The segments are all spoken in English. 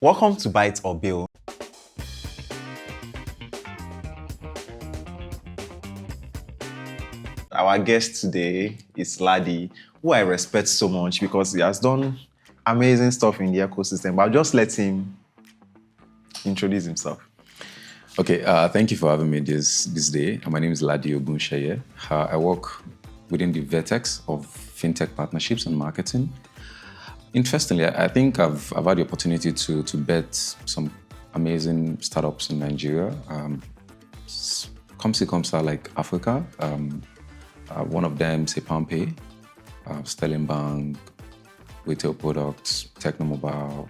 Welcome to Byte or Bill. Our guest today is Ladi, who I respect so much because he has done amazing stuff in the ecosystem. But I'll just let him introduce himself. Okay, thank you for having me this day. My name is Ladi Ogunseye. I work within the vertex of Fintech partnerships and marketing. Interestingly, I think I've had the opportunity to bet some amazing startups in Nigeria. Comsa like Africa. One of them, Pay, Sterling Bank, Retail Products, Technomobile,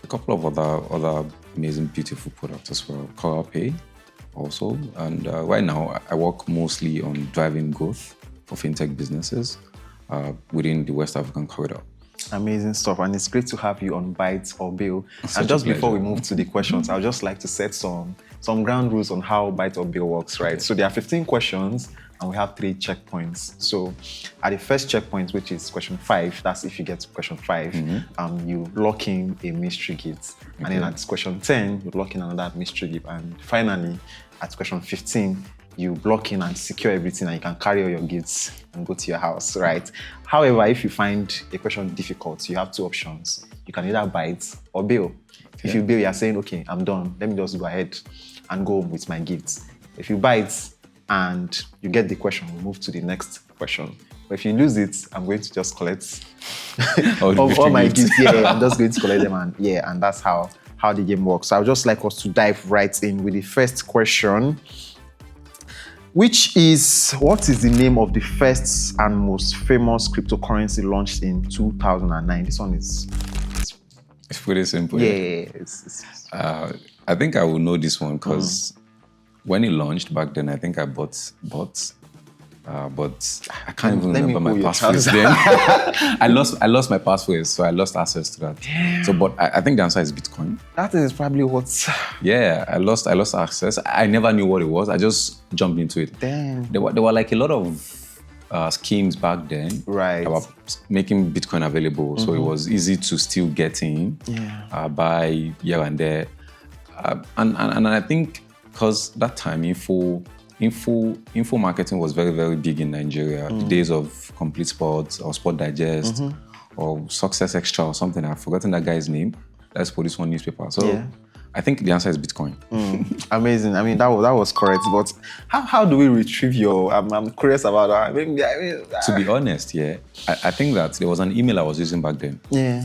a couple of other amazing, beautiful products as well. Coral Pay also. And right now, I work mostly on driving growth for fintech businesses within the West African corridor. Amazing stuff, and it's great to have you on Byte or Bill. And just before we move to the questions, I'd just like to set some ground rules on how Byte or Bill works, right? Okay. So there are 15 questions, and we have 3 checkpoints. So at the first checkpoint, which is question 5, that's if you get to question 5, you lock in a mystery gift. Okay. And then at question 10, you lock in another mystery gift. And finally, at question 15, you block in and secure everything, and you can carry all your gifts and go to your house, right? However, if you find a question difficult, you have 2 options. You can either Byte or Bill. Okay. If you Bill, you're saying, okay, I'm done. Let me just go ahead and go with my gifts. If you Byte and you get the question, we move to the next question. But if you lose it, I'm going to just collect all my gifts. Yeah, I'm just going to collect them, and that's how the game works. So I would just like us to dive right in with the first question, which is, what is the name of the first and most famous cryptocurrency launched in 2009? This one is... It's pretty simple. Yeah. I think I will know this one because when it launched back then, I think I bought, but I can't even remember my passphrase then. I lost my passphrase, so I lost access to that. Damn. So, but I think the answer is Bitcoin. That is probably what. Yeah, I lost access. I never knew what it was. I just jumped into it. Damn. There were like a lot of schemes back then, right, that were making Bitcoin available, so it was easy to still get in, buy here and there, and I think because that time info marketing was very, very big in Nigeria. The days of Complete Sports or Sport Digest or Success Extra or something. I've forgotten that guy's name. Let's put this one newspaper. So I think the answer is Bitcoin. Amazing. I mean, that was correct. But how do we retrieve your? I'm curious about that. I mean, to be honest, I think that there was an email I was using back then. Yeah.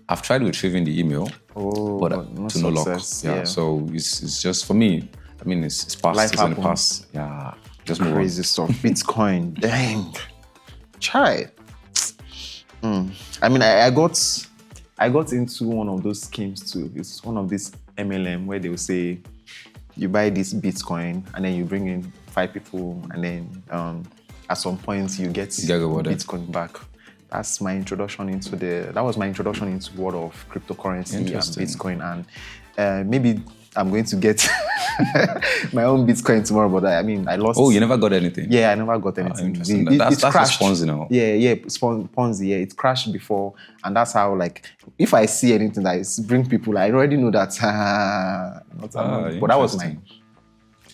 I've tried retrieving the email, but to no luck. Yeah. So it's just for me. I mean, it's past. Life it's in the past. Yeah. Just move on. Crazy stuff. Bitcoin. Dang. Try. I mean, I got into one of those schemes too. It's one of these MLM where they will say, you buy this Bitcoin and then you bring in 5 people, and then at some point you get Bitcoin back. That was my introduction into the world of cryptocurrency and Bitcoin. And maybe I'm going to get my own Bitcoin tomorrow, but I mean, I lost. Oh, you never got anything? Yeah, I never got anything. That's crashed. Ponzi now. Yeah, Ponzi. Yeah, it crashed before, and that's how, like, if I see anything that is bring people, I already know that. But that was my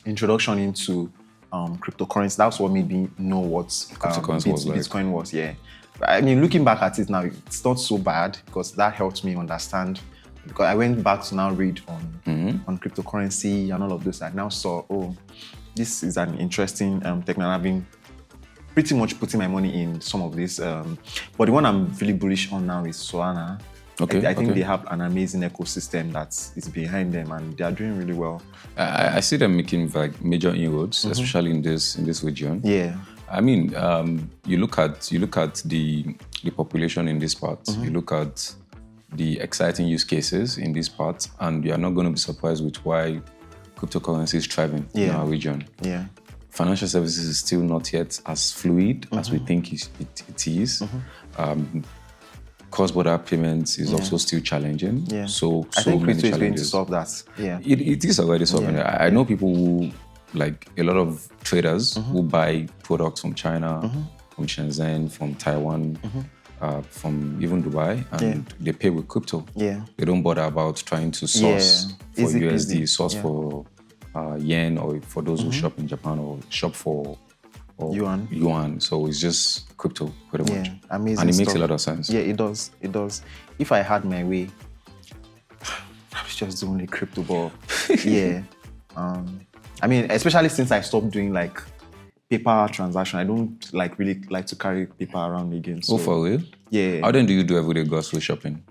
introduction into cryptocurrency. That's what made me know what Bitcoin was. Yeah, I mean, looking back at it now, it's not so bad because that helped me understand. Because I went back to now read on cryptocurrency and all of this. I now saw, this is an interesting technology. I've been pretty much putting my money in some of this. But the one I'm really bullish on now is Solana. I think they have an amazing ecosystem that is behind them, and they are doing really well. I see them making like major inroads, especially in this region. Yeah. I mean, you look at the population in this part. You look at the exciting use cases in this part, and you are not going to be surprised with why cryptocurrency is thriving in our region. Yeah. Financial services is still not yet as fluid as we think it is. Cross-border payments is also still challenging. Yeah. So I think many crypto is challenges. going to solve that. Yeah. It is already solving it. I know people who, like a lot of traders who buy products from China, from Shenzhen, from Taiwan, from even Dubai, and they pay with crypto. Yeah. They don't bother about trying to source for Easy USD, peasy. source for yen, or for those who shop in Japan or shop for yuan. So it's just crypto, pretty much. Amazing and it makes stuff. a lot of sense. Yeah, it does. It does. If I had my way, I was just doing the crypto, but yeah. I mean, especially since I stopped doing like paper transaction, I don't really like to carry paper around again. So, Oh, for real? yeah. How then do you do everyday grocery shopping?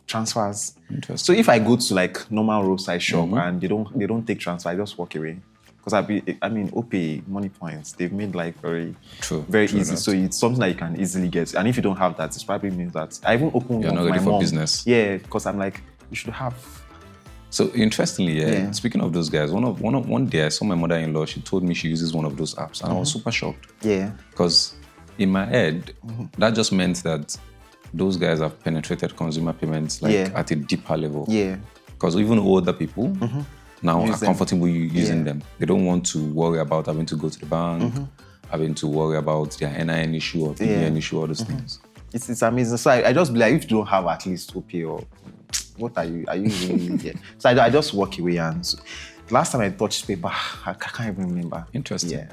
Transfers. Interesting. So if I go to like normal roadside shop and they don't take transfer, I just walk away. Because OPay, money points, they've made like very easy. That. So it's something that you can easily get. And if you don't have that, it probably means that I even open You're one not for ready my for mom. business. Yeah, because I'm like, you should have. So interestingly, speaking of those guys, one day I saw my mother-in-law. She told me she uses one of those apps, and I was super shocked. Yeah. Because in my head, that just meant that those guys have penetrated consumer payments at a deeper level. Yeah. Because even older people now are comfortable using them. They don't want to worry about having to go to the bank, having to worry about their NIN issue or PBN issue, all those things. It's amazing. So I just believe if you don't have at least OPay or what are you really yeah. So I just walk away. And so, last time I touched paper, I can't even remember. Interesting. Yeah.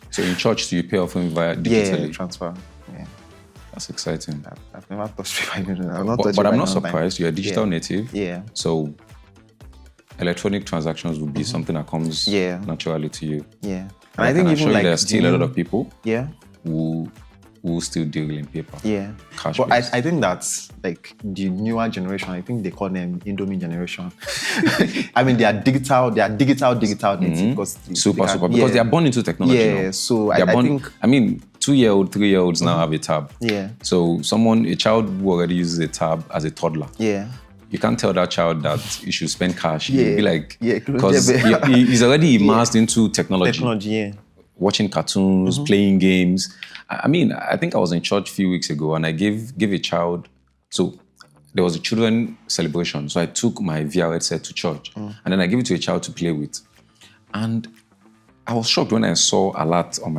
So in church, do you pay offering via digitally? Yeah, transfer. Yeah. That's exciting. I've never touched paper. But I'm not surprised. You're a digital native. Yeah. So electronic transactions would be something that comes naturally to you. Yeah. And I think even there's still a lot of people who still deal in paper. Yeah. But I think that's like the newer generation. I think they call them Indomie generation. I mean, they are digital native because because they are born into technology. Yeah. Now. So I think 2-year-old, 3-year-olds now have a tab. Yeah. So a child who already uses a tab as a toddler. Yeah. You can't tell that child that he should spend cash. Yeah. You'll be like, because he's already immersed into technology. Watching cartoons, playing games. I think I was in church a few weeks ago and I gave a child, so there was a children celebration. So I took my VR headset to church and then I gave it to a child to play with. And I was shocked when I saw a alert on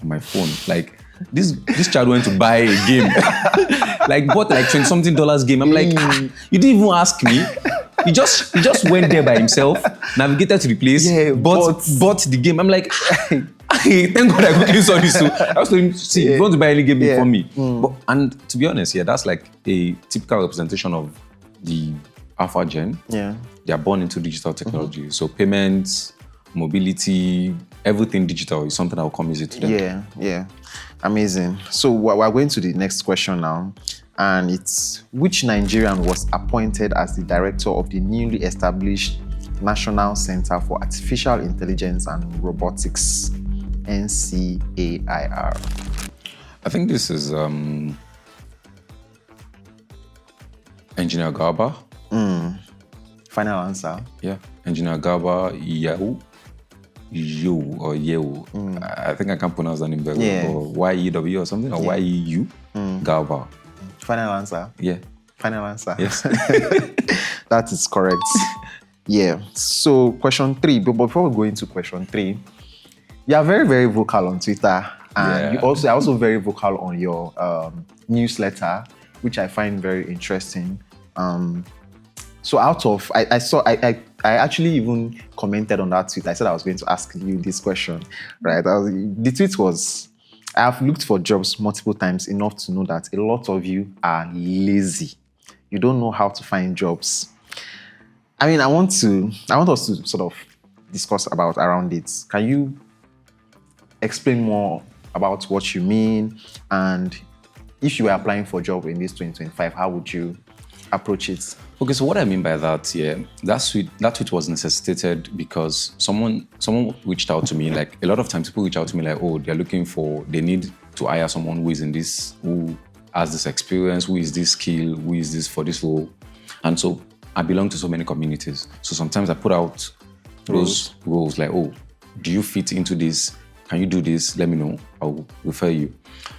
my phone. Like, this child went to buy a game. Bought like $20-something game. I'm like, you didn't even ask me. He just went there by himself, navigated to the place, bought the game. I'm like, thank God I quickly saw this too. I was telling him, see, if you want to buy any game before me. And to be honest, that's like a typical representation of the Alpha Gen. Yeah. They are born into digital technology. So payments, mobility, everything digital is something that will come easy to them. Yeah. Amazing. So we're going to the next question now. And it's which Nigerian was appointed as the director of the newly established National Center for Artificial Intelligence and Robotics, NCAIR? I think this is Engineer Garba. Final answer? Yeah, Engineer Garba Yeo. I think I can't pronounce that name very well. Or YEW or something, or YEU. Garba. Final answer? Yeah. Final answer? Yes. That is correct. Yeah. So question 3, but before we go into question 3, you are very, very vocal on Twitter. And you are also very vocal on your newsletter, which I find very interesting. So I actually even commented on that tweet. I said I was going to ask you this question, right? The tweet was, I have looked for jobs multiple times enough to know that a lot of you are lazy. You don't know how to find jobs. I mean, I want us to sort of discuss around it. Can you explain more about what you mean? And if you were applying for a job in this 2025, how would you approach it? Okay, so what I mean by that, that tweet was necessitated because someone reached out to me. Like, a lot of times people reach out to me like, oh, they need to hire someone who has this experience, who is this skill, who is this for this role. And so I belong to so many communities. So sometimes I put out those roles like, oh, do you fit into this? Can you do this? Let me know. I'll refer you.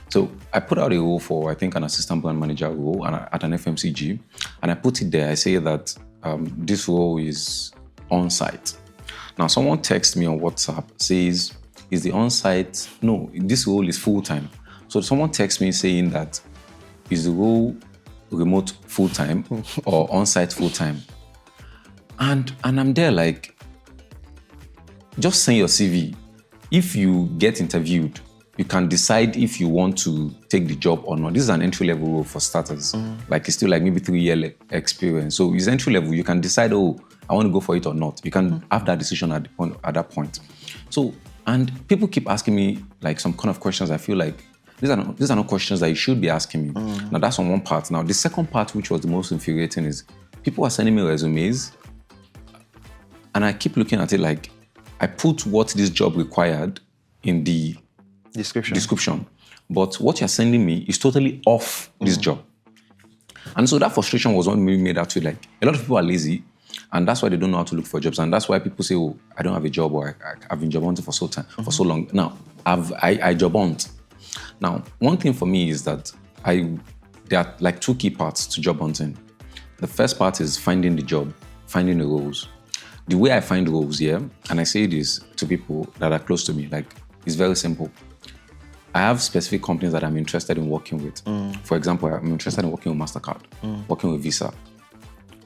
So I put out a role for, I think, an assistant brand manager role at an FMCG. And I put it there. I say that this role is on-site. Now, someone texts me on WhatsApp, says, is the on-site? No, this role is full-time. So someone texts me saying that is the role remote full-time or on-site full-time? And I'm there like, just send your CV. If you get interviewed, you can decide if you want to take the job or not. This is an entry-level role for starters. Like it's still like maybe 3-year experience. So it's entry-level. You can decide, oh, I want to go for it or not. You can have that decision at that point. So, and people keep asking me like some kind of questions. I feel like these are not questions that you should be asking me. Now that's on one part. Now the second part, which was the most infuriating, is people are sending me resumes, and I keep looking at it like I put what this job required in the description, but what you're sending me is totally off this job. And so that frustration was what made that to like a lot of people are lazy, and that's why they don't know how to look for jobs, and that's why people say, "Oh, I don't have a job," or "I've been job hunting for so long." Now I job hunt. Now, one thing for me is that there are like 2 key parts to job hunting. The first part is finding the job, finding the roles. The way I find roles here, and I say this to people that are close to me, like it's very simple. I have specific companies that I'm interested in working with. For example, I'm interested in working with MasterCard, working with Visa.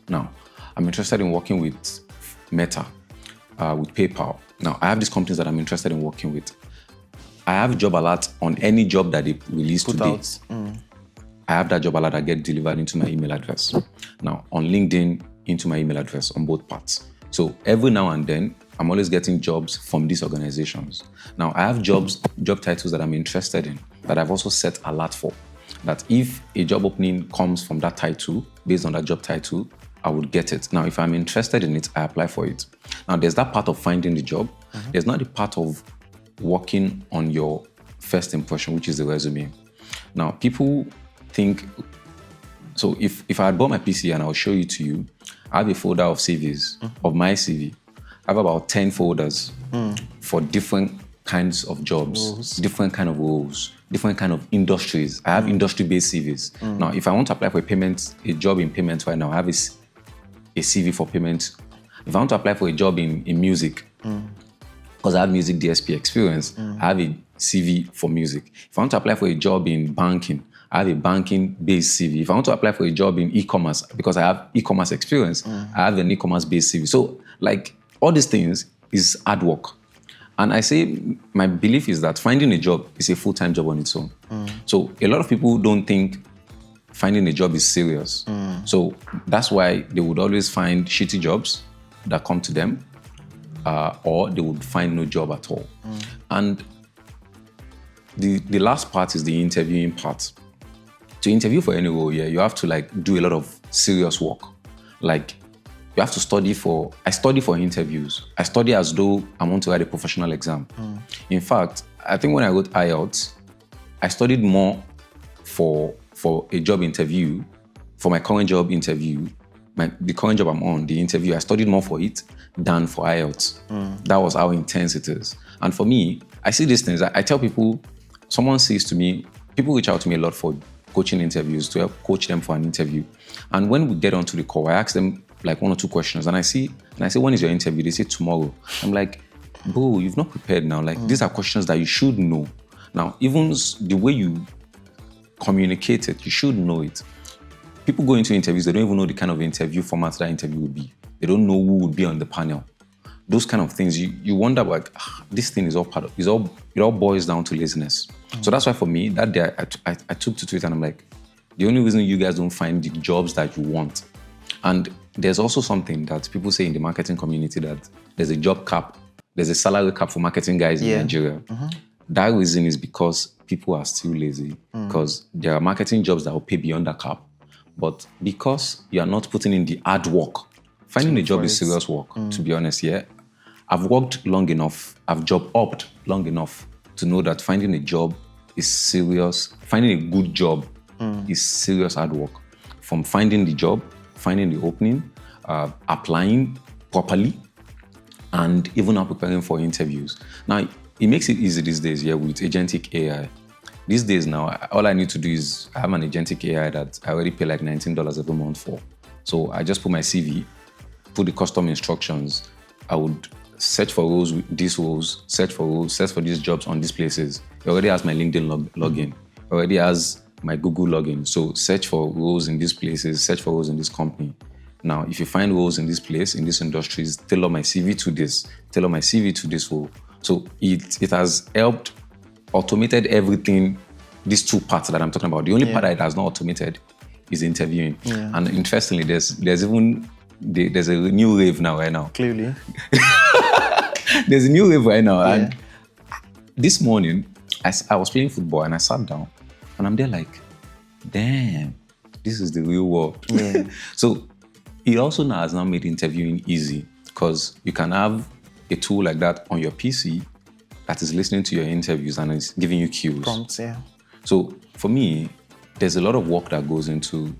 Now, I'm interested in working with Meta, with PayPal. Now, I have these companies that I'm interested in working with. I have job alert on any job that they release today. I have that job alert that get delivered into my email address. Now, on LinkedIn, into my email address on both parts. So every now and then, I'm always getting jobs from these organizations. Now, I have job titles that I'm interested in that I've also set alert for. That if a job opening comes from that title, based on that job title, I would get it. Now, if I'm interested in it, I apply for it. Now, there's that part of finding the job. There's not the part of working on your first impression, which is the resume. Now, people think, so if I had bought my PC and I'll show it to you, I have a folder of CVs, of my CV. I have about 10 folders for different kinds of jobs, different kind of roles, different kind of industries. I have industry-based CVs. Now, if I want to apply for a job in payments right now, I have a CV for payments. If I want to apply for a job in music, because I have music DSP experience, I have a CV for music. If I want to apply for a job in banking, I have a banking-based CV. If I want to apply for a job in e-commerce, because I have e-commerce experience, I have an e-commerce-based CV. So, like, all these things is hard work. And I say, my belief is that finding a job is a full-time job on its own. So, a lot of people don't think finding a job is serious. So, that's why they would always find shitty jobs that come to them, or they would find no job at all. And the last part is the interviewing part. To interview for any role, you have to like do a lot of serious work. Like you have to I study for interviews. I study as though I want to write a professional exam. In fact, I think when I wrote IELTS, I studied more for a job interview, for my current job interview, the current job I'm on, the interview, I studied more for it than for IELTS. That was how intense it is. And for me, I see these things. I tell people, someone says to me, people reach out to me a lot for coaching interviews, to help coach them for an interview. And when we get onto the call, I ask them like 1 or 2 questions. And I say, when is your interview? They say tomorrow. I'm like, bro, you've not prepared now. Like these are questions that you should know. Now, even the way you communicate it, you should know it. People go into interviews, they don't even know the kind of interview format that interview would be. They don't know who would be on the panel. Those kind of things, you wonder like, this thing is all part of, it all boils down to laziness. So that's why for me, that day I took to Twitter and I'm like, the only reason you guys don't find the jobs that you want. And there's also something that people say in the marketing community that there's a job cap, there's a salary cap for marketing guys in Nigeria. That reason is because people are still lazy, because there are marketing jobs that will pay beyond that cap. But because you are not putting in the hard work, finding a job is serious work, to be honest, I've worked long enough, I've job hopped long enough to know that finding a job is serious. Finding a good job is serious hard work. From finding the job, finding the opening, applying properly, and even now preparing for interviews. Now, it makes it easy these days, with agentic AI. These days now, all I need to do is I have an agentic AI that I already pay like $19 every month for. So I just put my CV, put the custom instructions. I would search for roles, these roles, search for these jobs on these places. It already has my LinkedIn login. already has my Google login. So search for roles in these places, search for roles in this company. Now, if you find roles in this place, in these industries, tailor my CV to this, tailor my CV to this role. So it has helped automated everything, these two parts that I'm talking about. The only part that it has not automated is interviewing. And interestingly, there's a new wave now, right now. Clearly. There's a new wave right now. And this morning, I was playing football and I sat down and I'm there like, damn, this is the real world. Yeah. So it also now has made interviewing easy because you can have a tool like that on your PC that is listening to your interviews and is giving you cues. Prompts, yeah. So for me, there's a lot of work that goes into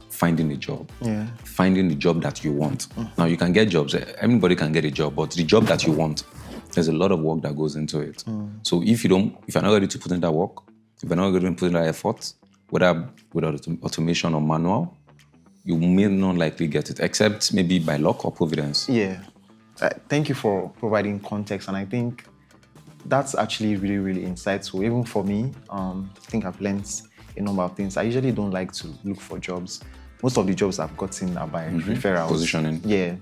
finding a job. Yeah. Finding the job that you want. Now you can get jobs, anybody can get a job, but the job that you want, there's a lot of work that goes into it. So if you're not ready to put in that work, if you're not ready to put in that effort, whether with automation or manual, you may not likely get it, except maybe by luck or providence. Yeah. Thank you for providing context, and I think that's actually really, really insightful. Even for me, I think I've learned a number of things. I usually don't like to look for jobs. Most of the jobs I've gotten are by referrals. Positioning. Yeah.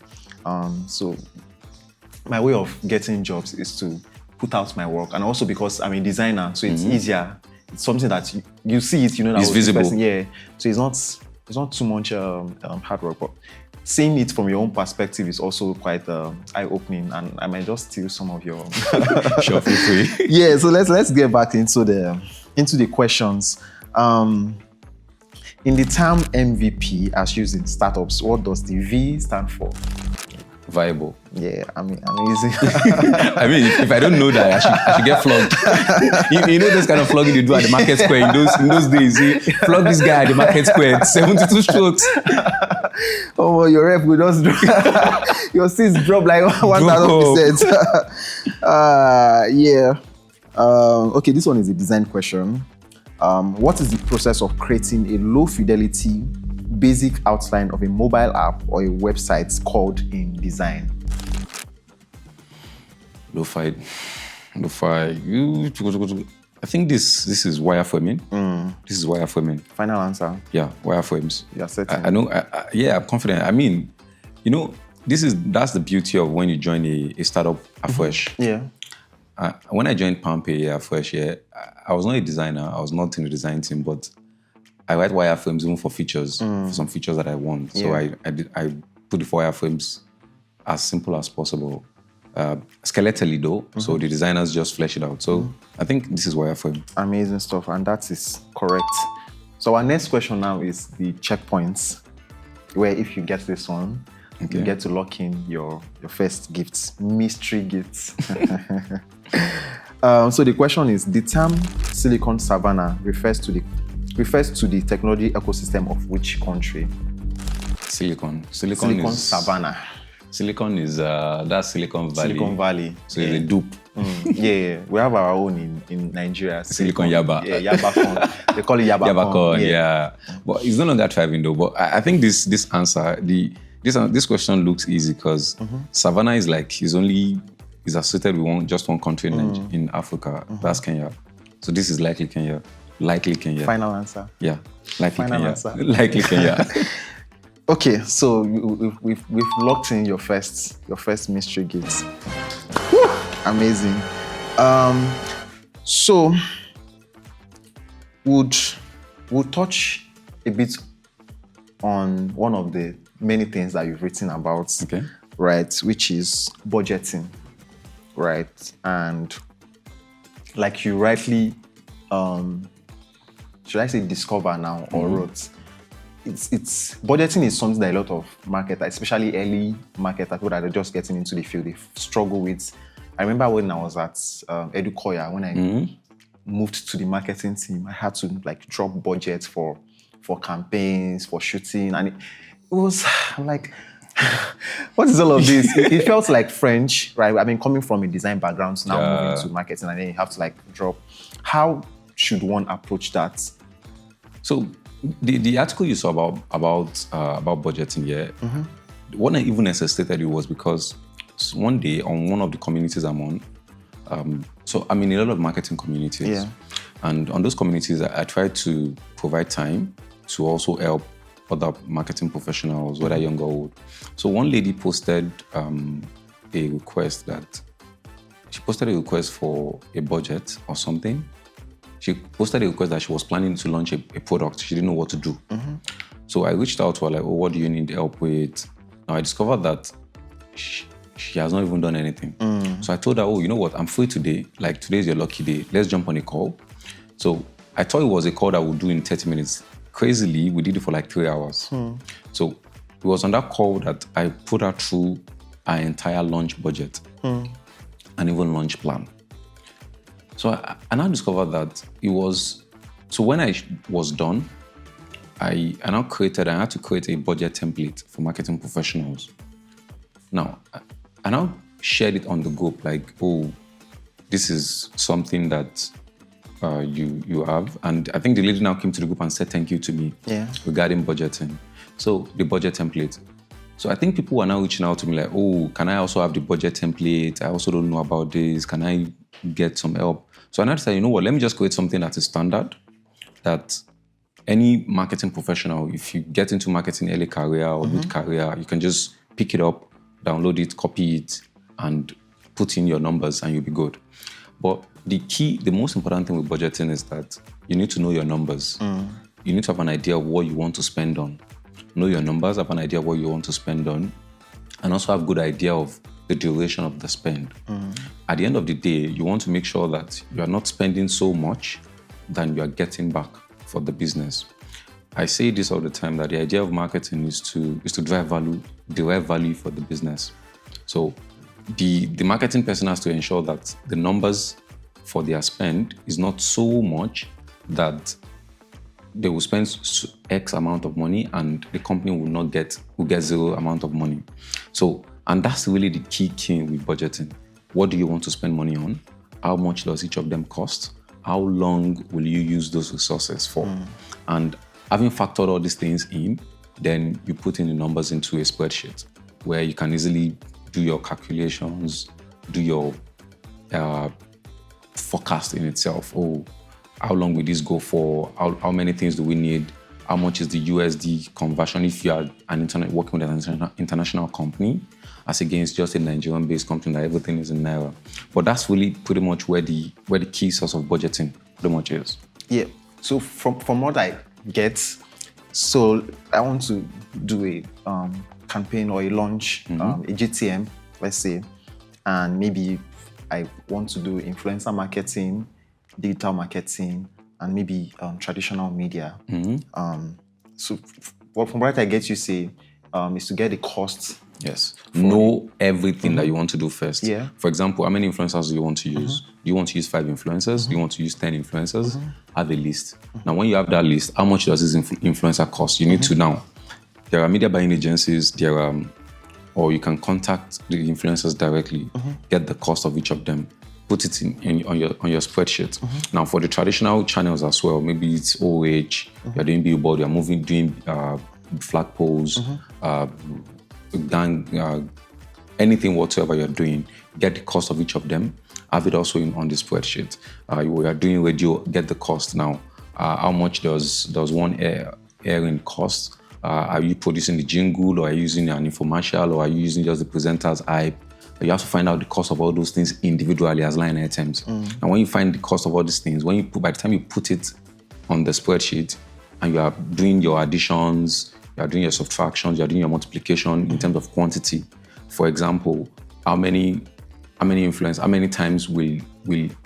So my way of getting jobs is to put out my work, and also because I'm a designer, so it's easier. It's something that you see it, you know that it's visible. Person, yeah. So it's not too much hard work, but seeing it from your own perspective is also quite eye-opening, and I might just steal some of your. Sure, feel free. Yeah. So let's get back into the questions. In the term MVP as used in startups, what does the V stand for? Viable. Yeah, I mean, amazing. I mean, if I don't know that, I should get flogged. you know those kind of flogging you do at the market square in those days. You flog this guy at the market square, 72 strokes. Oh, well, your rep will just drop. Your seats drop like 1,000%. Yeah. Okay, this one is a design question. What is the process of creating a low-fidelity basic outline of a mobile app or a website called in design? Lo-fi. I think this is wireframing. This is wireframing. Final answer. Yeah, wireframes. You're certain. I know. Yeah, I'm confident. I mean, you know, that's the beauty of when you join a startup afresh. Yeah. When I joined Palmpay afresh, I was not a designer. I was not in the design team, but I write wireframes even for features, for some features that I want. So I put the wireframes as simple as possible. Skeletally though, so the designers just flesh it out. So I think this is wireframe. Amazing stuff, and that is correct. So our next question now is the checkpoints, where if you get this one, you get to lock in your first gifts, mystery gifts. So the question is, the term Silicon Savannah refers to the technology ecosystem of which country? Silicon is Savannah. Silicon is that's Silicon Valley. Silicon Valley. So it's a dupe. Yeah. We have our own in Nigeria. Silicon Yaba. Yeah, Yabacon. They call it Yabacon. Yabacon, yeah. But it's no longer thriving though. But I think this answer, this question looks easy because Savannah is associated with just one country in Africa. That's Kenya. So this is likely Kenya. Final answer. Yeah, likely Final Kenya. answer. Likely Kenya. Okay, so we've locked in your first mystery gift. Whew, amazing. So we'll touch a bit on one of the many things that you've written about, right? Which is budgeting, right? And like you rightly, should I say discover now or wrote? It's budgeting is something that a lot of marketers, especially early marketers, people that are just getting into the field, they struggle with. I remember when I was at Edukoya, when I moved to the marketing team, I had to like drop budget for campaigns, for shooting, and it was like, what is all of this? It felt like French, right? I mean, coming from a design background, so now moving to marketing, and then you have to like drop. How should one approach that? So the article you saw about budgeting, what I even necessitated it was because one day on one of the communities I'm on, so I'm in a lot of marketing communities. And on those communities, I try to provide time to also help other marketing professionals, whether young or old. So one lady posted a request for a budget or something. She posted a request that she was planning to launch a product. She didn't know what to do. So I reached out to her like, oh, what do you need help with? Now I discovered that she has not even done anything. So I told her, oh, you know what? I'm free today. Like today's your lucky day. Let's jump on a call. So I thought it was a call that we'll do in 30 minutes. Crazily, we did it for like 3 hours. So it was on that call that I put her through our entire launch budget and even launch plan. So I now discovered that it was, so when I was done, I had to create a budget template for marketing professionals. Now, I now shared it on the group like, oh, this is something that you have. And I think the lady now came to the group and said thank you to me regarding budgeting. So the budget template. So I think people are now reaching out to me like, oh, can I also have the budget template? I also don't know about this. Can I get some help? So I now decided, you know what, let me just create something that is standard, that any marketing professional, if you get into marketing early career or mid-career, you can just pick it up, download it, copy it, and put in your numbers and you'll be good. But the most important thing with budgeting is that you need to know your numbers. You need to have an idea of what you want to spend on. Know your numbers, have an idea of what you want to spend on, and also have a good idea of the duration of the spend. At the end of the day, you want to make sure that you are not spending so much than you are getting back for the business. I say this all the time, that the idea of marketing is to derive value for the business. So the marketing person has to ensure that the numbers for their spend is not so much that they will spend X amount of money and the company will get zero amount of money. So, and that's really the key thing with budgeting. What do you want to spend money on? How much does each of them cost? How long will you use those resources for? And having factored all these things in, then you put in the numbers into a spreadsheet where you can easily do your calculations, do your forecast in itself. Oh, how long will this go for? How many things do we need? How much is the USD conversion if you are working with an international company, as against just a Nigerian-based company that everything is in Naira? But that's really pretty much where the key source of budgeting pretty much is. Yeah. So from what I get, so I want to do a campaign or a launch, a GTM, let's say, and maybe I want to do influencer marketing, digital marketing, and maybe traditional media. So from what I get you say, is to get the cost. Yes. Know everything that you want to do first. Yeah. For example, how many influencers do you want to use? Do you want to use 5 influencers? Do you want to use 10 influencers? Have a list. Now, when you have that list, how much does this influencer cost? You need to know. There are media buying agencies, or you can contact the influencers directly, get the cost of each of them, put it on your spreadsheet. Now, for the traditional channels as well, maybe it's OH, you're doing billboard, you're doing flagpoles, anything whatsoever you're doing, get the cost of each of them, have it also on the spreadsheet. You are doing radio, get the cost now. How much does one airing cost? Are you producing the jingle, or are you using an infomercial, or are you using just the presenter's hype? You have to find out the cost of all those things individually as line items. And when you find the cost of all these things, by the time you put it on the spreadsheet and you are doing your additions, you are doing your subtractions, you are doing your multiplication in terms of quantity. For example, how many times will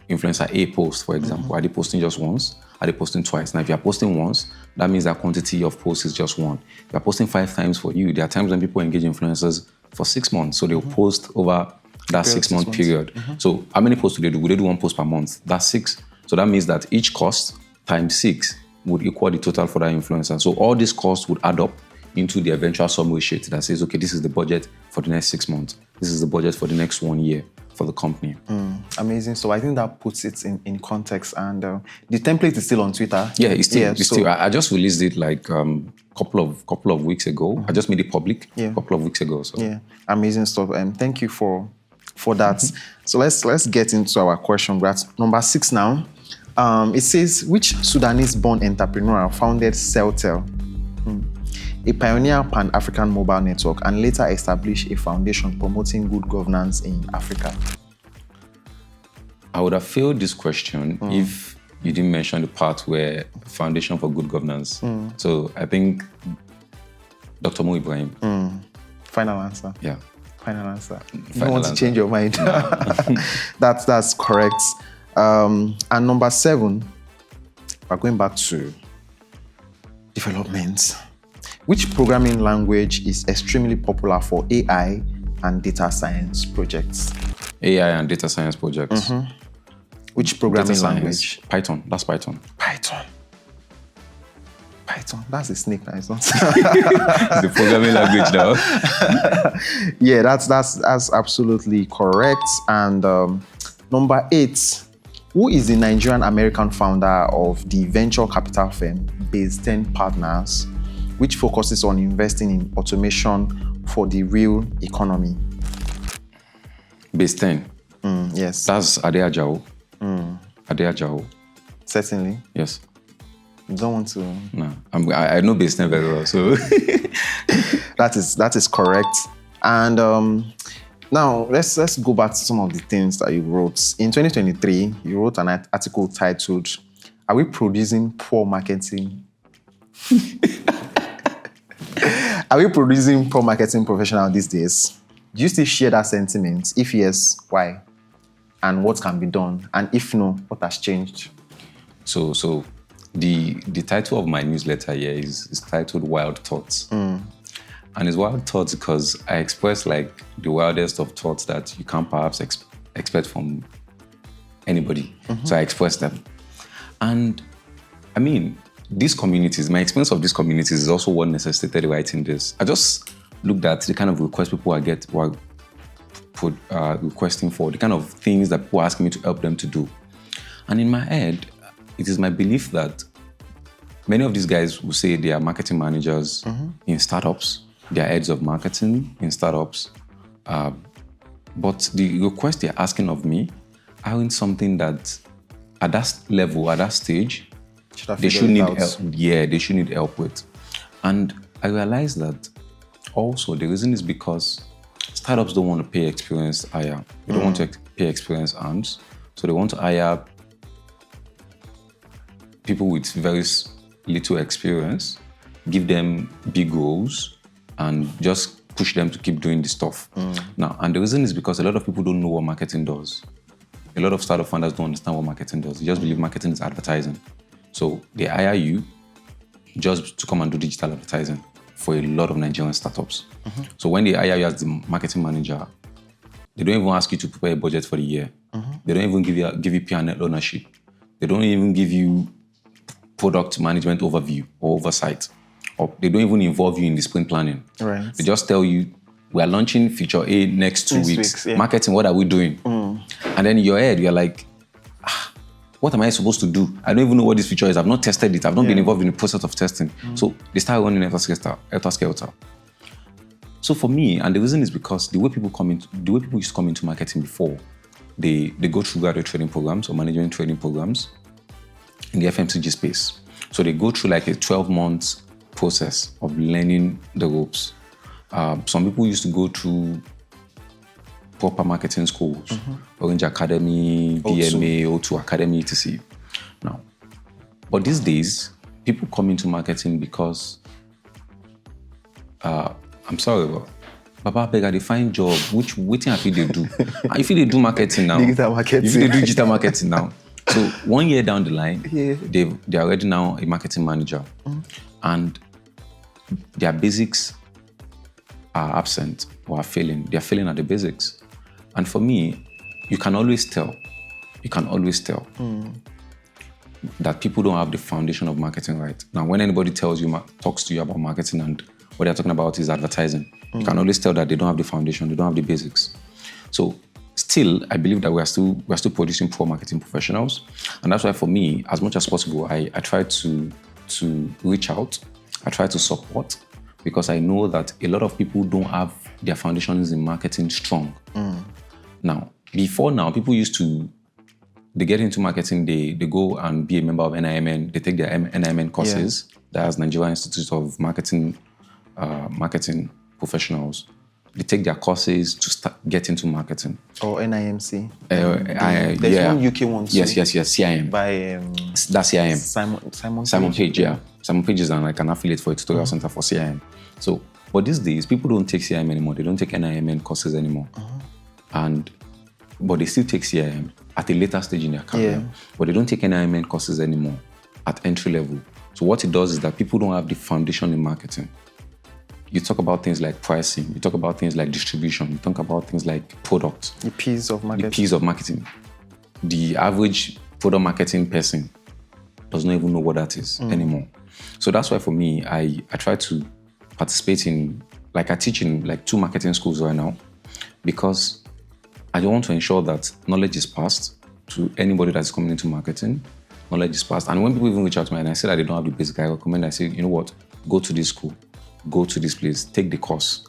influencer A post, for example? Are they posting just once? Are they posting twice? Now, if you're posting once, that means that quantity of posts is just one. If you're posting 5 times for you, there are times when people engage influencers for 6 months. So they'll post over that 6-month period. So how many posts do they do? Would they do 1 post per month? That's 6. So that means that each cost times 6 would equal the total for that influencer. So all these costs would add up into the eventual summary sheet that says, okay, this is the budget for the next 6 months. This is the budget for the next 1 year for the company. Amazing. So I think that puts it in context. And the template is still on Twitter. Yeah, it's still. I just released it like couple of weeks ago. I just made it public a couple of weeks ago. So yeah, amazing stuff. Thank you for that. So let's get into our question. We're at number 6 now. It says, which Sudanese-born entrepreneur founded Celtel, a pioneer pan-African mobile network, and later established a foundation promoting good governance in Africa? I would have failed this question if you didn't mention the part where Foundation for Good Governance. So I think Dr. Mo Ibrahim. Final answer. Yeah. Final answer. You Final don't want answer. to change your mind. That's correct. And number 7, we're going back to development. Which programming language is extremely popular for AI and data science projects? AI and data science projects. Which programming Data science. language? Python. That's Python. Python. That's a snake, it's not. It's the programming language now. Yeah, that's absolutely correct. And number 8, who is the Nigerian-American founder of the venture capital firm Base 10 Partners, which focuses on investing in automation for the real economy? Base 10. Yes. That's Ade Ajao. Ade Ajao. Certainly. Yes. You don't want to. No. I know Base 10 very well, so. That is correct. And now let's go back to some of the things that you wrote. In 2023, you wrote an article titled, "Are we producing poor marketing?" Are we producing poor marketing professionals these days? Do you still share that sentiment? If yes, why? And what can be done? And if no, what has changed? So the title of my newsletter here is titled Wild Thoughts. And it's wild thoughts because I express like the wildest of thoughts that you can't perhaps expect from anybody. So I express them. And I mean, these communities, my experience of these communities is also what necessitated writing this. I just looked at the kind of requests people are requesting for, the kind of things that people are asking me to help them to do. And in my head, it is my belief that many of these guys will say they are marketing managers in startups, they are heads of marketing in startups, but the requests they're asking of me aren't something that at that level, at that stage, they should need help. Yeah, they should need help with. And I realized that also the reason is because startups don't want to pay experienced hire. They don't want to pay experienced hands. So they want to hire people with very little experience, give them big roles, and just push them to keep doing the stuff. Now, and the reason is because a lot of people don't know what marketing does. A lot of startup founders don't understand what marketing does. They just believe marketing is advertising. So they hire you just to come and do digital advertising for a lot of Nigerian startups. So when they hire you as the marketing manager, they don't even ask you to prepare a budget for the year. They don't even give you P&L ownership. They don't even give you product management overview or oversight. Or they don't even involve you in the sprint planning. Right. They just tell you, we are launching feature A next 2 weeks. Yeah. Marketing, what are we doing? And then in your head, you're like, what am I supposed to do? I don't even know what this feature is. I've not tested it. I've not been involved in the process of testing. So they start running helter skelter. So for me, and the reason is because the way people used to come into marketing before, they go through graduate training programs or management training programs in the FMCG space. So they go through like a 12-month process of learning the ropes. Some people used to go through proper marketing schools, Orange Academy, DMA, O2 Academy, etc. Now, but these days, people come into marketing because, I'm sorry, but Baba Bega, they find job, which thing I feel they do. I feel they do marketing now. Digital marketing. If they do digital marketing now. So 1 year down the line, they are already now a marketing manager. And their basics are absent or are failing. They are failing at the basics. And for me, you can always tell that people don't have the foundation of marketing right. Now, when anybody talks to you about marketing and what they're talking about is advertising, you can always tell that they don't have the foundation, they don't have the basics. So still, I believe that we're still producing poor marketing professionals. And that's why for me, as much as possible, I try to reach out, I try to support, because I know that a lot of people don't have their foundations in marketing strong. Now, before now, people used to they get into marketing, they go and be a member of NIMN, they take their NIMN courses, that's Nigeria Institute of Marketing Professionals. They take their courses to get into marketing. Or NIMC. There's one UK one too. Yes, CIM. By that's CIM. Simon Page, yeah. Simon Page is like an affiliate for a tutorial center for CIM. So, but these days, people don't take CIM anymore. They don't take NIMN courses anymore. But they still take CIM at a later stage in their career. But they don't take NIMN courses anymore at entry level. So what it does is that people don't have the foundation in marketing. You talk about things like pricing, you talk about things like distribution, you talk about things like product. The piece of marketing. The piece of marketing. The average product marketing person does not even know what that is anymore. So that's why for me, I try to participate in, like I teach in like 2 marketing schools right now, because I want to ensure that knowledge is passed to anybody that's coming into marketing. Knowledge is passed. And when people even reach out to me and I say that they don't have the basic, I recommend, I say, you know what, go to this school. Go to this place, take the course.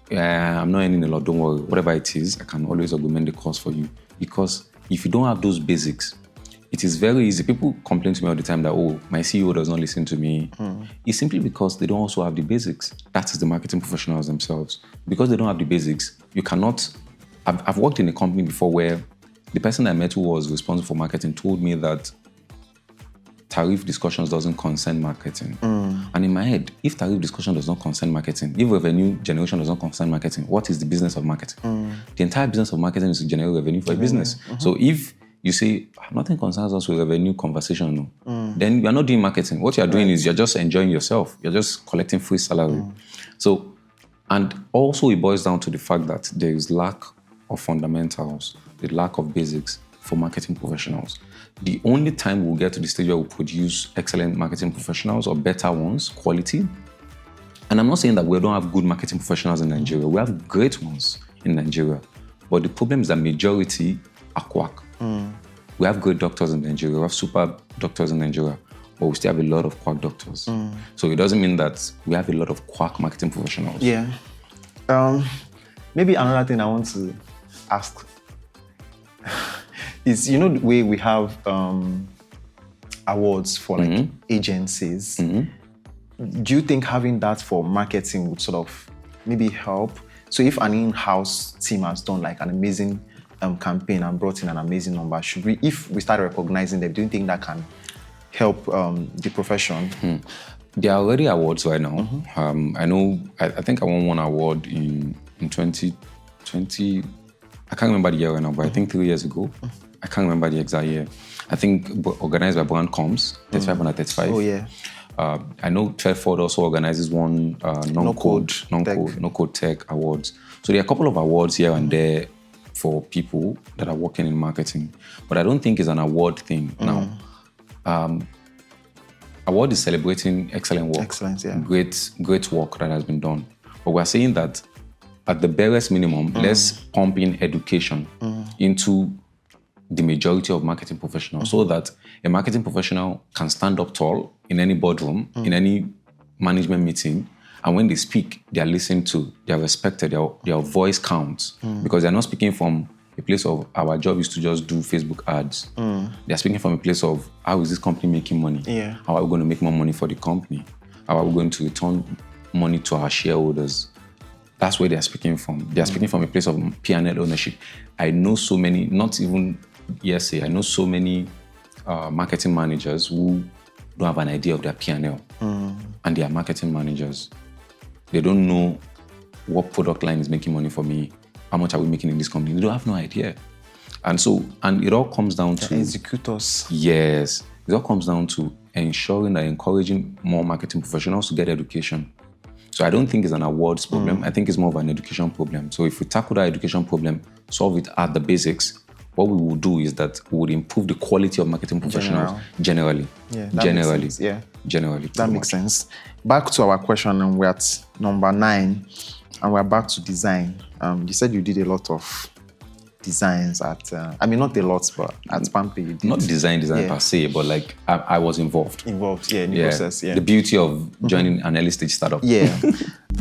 I'm not earning a lot, don't worry. Whatever it is, I can always augment the course for you. Because if you don't have those basics, it is very easy. People complain to me all the time that, oh, my CEO does not listen to me. It's simply because they don't also have the basics. That is the marketing professionals themselves. Because they don't have the basics, you cannot... I've worked in a company before where the person I met who was responsible for marketing told me that tariff discussions doesn't concern marketing. And in my head, if tariff discussion does not concern marketing, if revenue generation does not concern marketing, what is the business of marketing? The entire business of marketing is to generate revenue for a business. So if you say, nothing concerns us with revenue conversation, then you're not doing marketing. What you're doing is you're just enjoying yourself. You're just collecting free salary. So, and also it boils down to the fact that there is lack of fundamentals, the lack of basics for marketing professionals. The only time we'll get to the stage where we produce excellent marketing professionals or better ones, quality. And I'm not saying that we don't have good marketing professionals in Nigeria. We have great ones in Nigeria. But the problem is that majority are quack. We have great doctors in Nigeria. We have super doctors in Nigeria. But we still have a lot of quack doctors. So it doesn't mean that we have a lot of quack marketing professionals. Yeah. Maybe another thing I want to ask is, you know, the way we have awards for like agencies. Do you think having that for marketing would sort of maybe help? So if an in-house team has done like an amazing campaign and brought in an amazing number, should we, if we start recognizing them, do you think that can help the profession? There are already awards right now. I know, I think I won one award in 2020. I can't remember the year right now, but I think 3 years ago. I can't remember the exact year. I think organized by Brand Comms, 35 under 35. Oh, yeah. I know Tredford also organizes one no-code tech awards. So there are a couple of awards here and there for people that are working in marketing. But I don't think it's an award thing now. Award is celebrating excellent work. Excellence, yeah. Great work that has been done. But we're saying that at the barest minimum, let's pump in education into the majority of marketing professionals so that a marketing professional can stand up tall in any boardroom, in any management meeting, and when they speak, they are listened to, they are respected, their voice counts, because they're not speaking from a place of our job is to just do Facebook ads. They're speaking from a place of how is this company making money? How are we going to make more money for the company? How are we going to return money to our shareholders? That's where they're speaking from. They're speaking from a place of P&L ownership. I know so many, not even I know so many marketing managers who don't have an idea of their P&L. And they are marketing managers. They don't know what product line is making money for me. How much are we making in this company? They don't have no idea. And it all comes down to... executors. Yes. It all comes down to ensuring and encouraging more marketing professionals to get education. So I don't think it's an awards problem. I think it's more of an education problem. So if we tackle that education problem, solve it at the basics, what we will do is that we would improve the quality of marketing professionals generally. Yeah, generally. That makes sense. Back to our question, and we're at number 9, and we're back to design. You said you did a lot of designs at, not a lot, but at Pampe you did. Not design per se, but like I was involved. Involved, in the process, The beauty of joining an early stage startup. Yeah.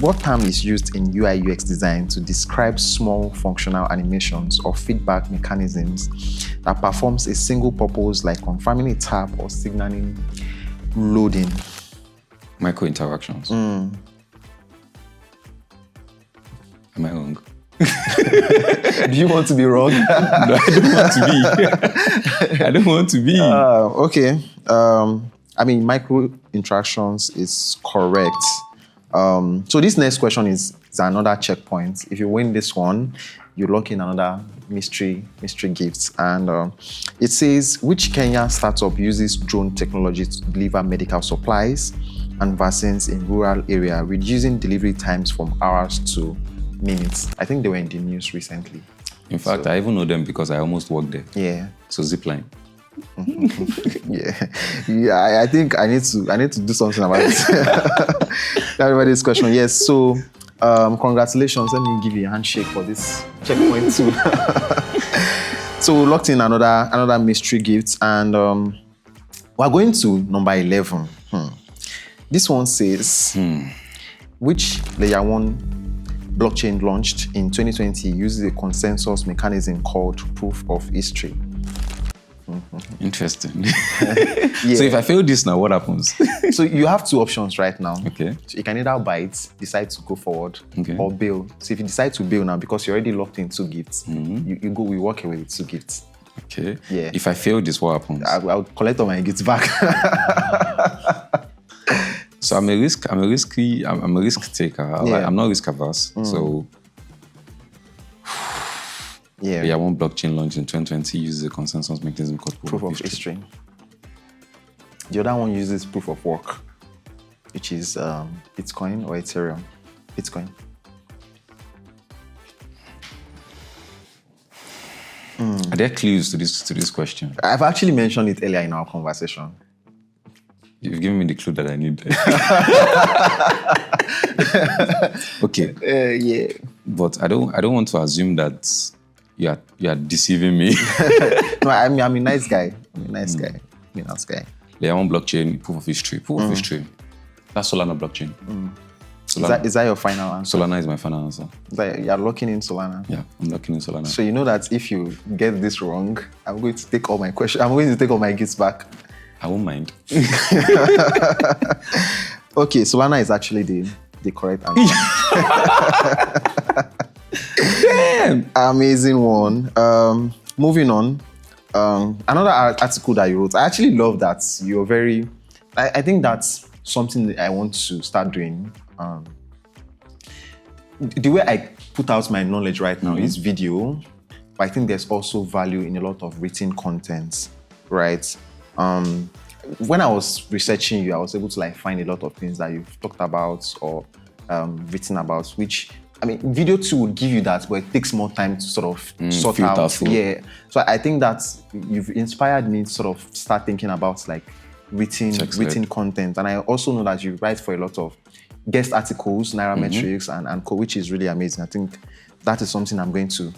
What term is used in UI UX design to describe small functional animations or feedback mechanisms that performs a single purpose like confirming a tab or signaling loading? Micro interactions. Am I wrong? Do you want to be wrong? No, I don't want to be. I don't want to be. Okay. Micro interactions is correct. So this next question is another checkpoint. If you win this one, you lock in another mystery gifts. And it says, which Kenyan startup uses drone technology to deliver medical supplies and vaccines in rural area, reducing delivery times from hours to minutes? I think they were in the news recently. In fact, I even know them because I almost worked there. Yeah. So Zipline. I think I need to do something about it. Everybody's question. Yes. So congratulations. Let me give you a handshake for this checkpoint too. So we locked in another mystery gift, and we're going to number 11. This one says, which layer 1 blockchain launched in 2020 uses a consensus mechanism called proof of history? Interesting. So if I fail this now, what happens? So you have two options right now. Okay. So you can either Byte, decide to go forward, okay, or bail. So if you decide to bail now, because you're already locked in 2 gifts, we walk away with 2 gifts. Okay. Yeah. If I fail this, what happens? I'll collect all my gifts back. So I'm a risk taker. I'm not risk averse. So yeah, one blockchain launched in 2020 uses a consensus mechanism called proof of history. The other one uses proof of work, which is Bitcoin or Ethereum. Bitcoin. Are there clues to this question? I've actually mentioned it earlier in our conversation. You've given me the clue that I need. Okay. Yeah. But I don't want to assume that you are deceiving me. No, I'm a nice guy. Layer 1 blockchain, proof of history. Proof of history. That's Solana blockchain. Is that your final answer? Solana is my final answer. You're locking in Solana? Yeah, I'm locking in Solana. So you know that if you get this wrong, I'm going to take all my questions. I'm going to take all my gifts back. I won't mind. Okay, Solana is actually the correct answer. Damn! Amazing one. Moving on. Another article that you wrote. I actually love that you're very... I think that's something that I want to start doing. The way I put out my knowledge right now is video, but I think there's also value in a lot of written content, right? When I was researching you, I was able to find a lot of things that you've talked about or written about, which, video too would give you that, but it takes more time to sort of sort out. Through. Yeah. So I think that you've inspired me to sort of start thinking about written content. And I also know that you write for a lot of guest articles, Nairametrics and co, which is really amazing. I think that is something I'm going to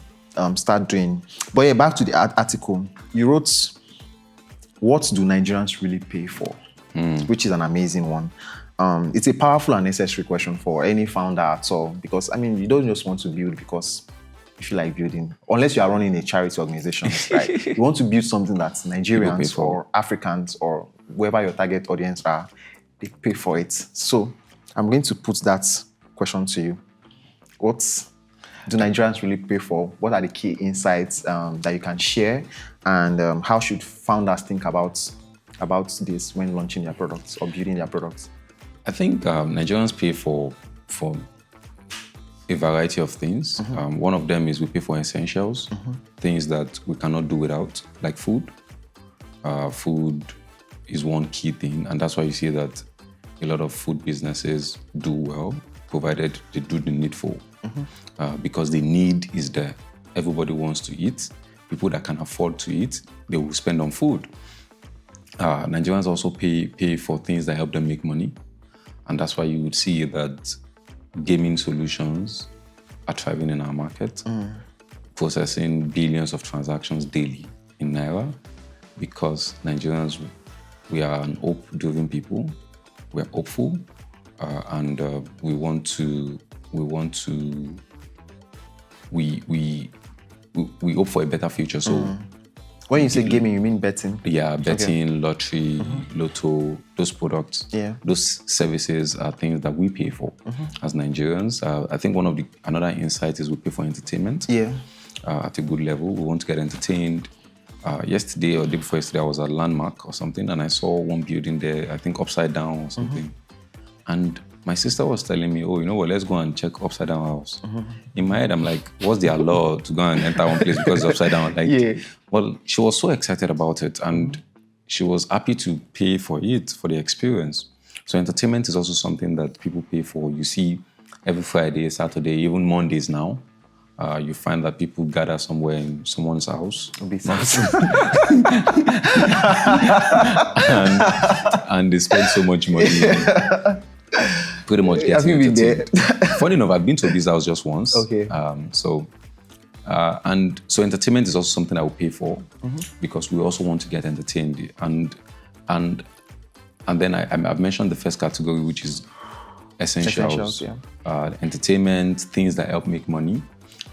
start doing. But yeah, back to the article. You wrote, what do Nigerians really pay for? Which is an amazing one. It's a powerful and necessary question for any founder at all, because you don't just want to build because you feel like building, unless you are running a charity organization, right? You want to build something that Nigerians or Africans or whoever your target audience are, they pay for it. So I'm going to put that question to you. What do Nigerians really pay for? What are the key insights that you can share? And how should founders think about this when launching their products or building their products? I think Nigerians pay for a variety of things. One of them is we pay for essentials, things that we cannot do without, like food. Food is one key thing, and that's why you see that a lot of food businesses do well, provided they do the needful, because the need is there. Everybody wants to eat. People that can afford to eat, they will spend on food. Nigerians also pay for things that help them make money. And that's why you would see that gaming solutions are thriving in our market. processing billions of transactions daily in Naira, because Nigerians, we are an hope-driven people. We are hopeful, and we hope for a better future. So when you say gaming, you mean betting? Yeah, betting, lottery, lotto, those products, those services are things that we pay for as Nigerians. I think another insight is we pay for entertainment. At a good level. We want to get entertained. Yesterday or the day before yesterday, I was at Landmark or something, and I saw one building there, I think Upside Down or something. And my sister was telling me, oh, you know what, let's go and check Upside Down House. In my head, I'm like, what's their law to go and enter one place because it's upside down? Well, she was so excited about it, and she was happy to pay for it, for the experience. So entertainment is also something that people pay for. You see every Friday, Saturday, even Mondays now, you find that people gather somewhere in someone's house. and they spend so much money. Pretty much getting entertained. Funny enough, I've been to this house just once. So entertainment is also something I will pay for because we also want to get entertained. And then I've mentioned the first category, which is essentials. Entertainment, things that help make money.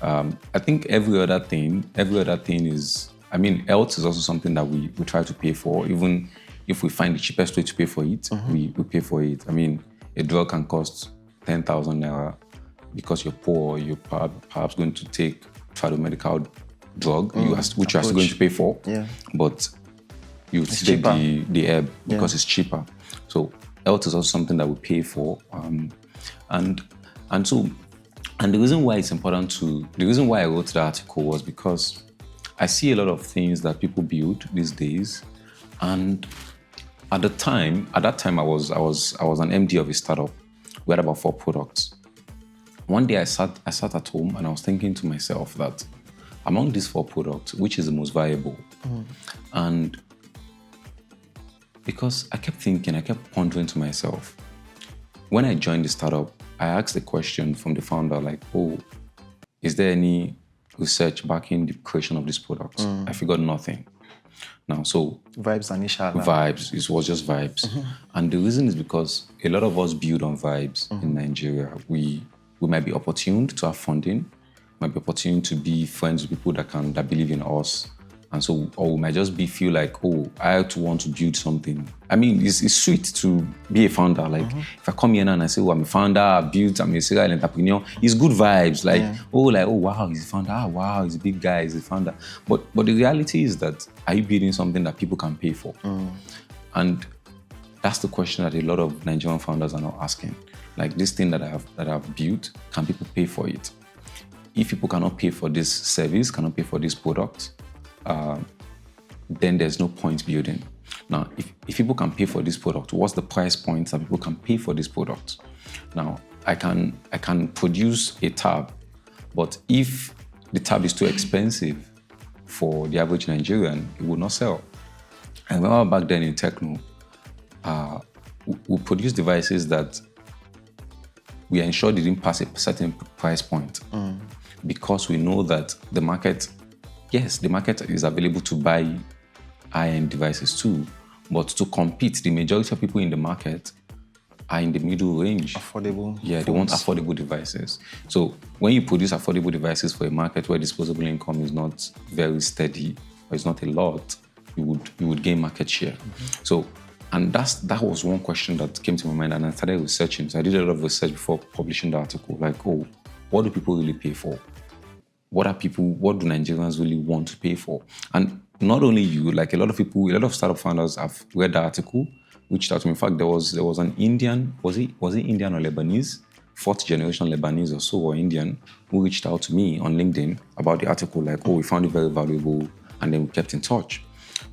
I think every other thing is, health is also something that we try to pay for. Even if we find the cheapest way to pay for it, we pay for it. A drug can cost 10,000 Naira because you're poor, you're perhaps going to try the medical drug, which you're still going to pay for. But you take the herb because it's cheaper. So health is also something that we pay for. And the reason why it's important the reason why I wrote the article was because I see a lot of things that people build these days. And at that time I was an MD of a startup. We had about 4 products. One day I sat at home and I was thinking to myself that among these 4 products, which is the most viable? And because I kept pondering to myself, when I joined the startup, I asked a question from the founder, like, oh, is there any research backing the creation of this product? I figured nothing. Now, so vibes and inshallah. Vibes. It was just vibes. And the reason is because a lot of us build on vibes in Nigeria. We might be opportuned to have funding, might be opportuned to be friends with people that believe in us. And so, or we might just feel like, oh, I too want to build something. It's sweet to be a founder. Like, if I come here now and I say, oh, I'm a founder, I'm a serial entrepreneur, it's good vibes. Oh, wow, he's a founder. Ah, wow, he's a big guy, he's a founder. But the reality is that, are you building something that people can pay for? And that's the question that a lot of Nigerian founders are now asking. Like, this thing that I've built, can people pay for it? If people cannot pay for this service, cannot pay for this product, then there's no point building. Now, if people can pay for this product, what's the price point that people can pay for this product? Now, I can produce a tab, but if the tab is too expensive for the average Nigerian, it will not sell. I remember back then in Techno, we produced devices that we ensured didn't pass a certain price point because we know that the market is available to buy high-end devices too, but to compete, the majority of people in the market are in the middle range. Affordable. Yeah, they want affordable devices. So when you produce affordable devices for a market where disposable income is not very steady or it's not a lot, you would gain market share. So, and that was one question that came to my mind, and I started researching. So I did a lot of research before publishing the article. Like, oh, what do people really pay for? What do Nigerians really want to pay for? And not only you, like a lot of startup founders have read the article, reached out to me. In fact, there was an Indian, was he Indian or Lebanese, 4th generation Lebanese or so, or Indian, who reached out to me on LinkedIn about the article, like, oh, we found it very valuable, and then we kept in touch.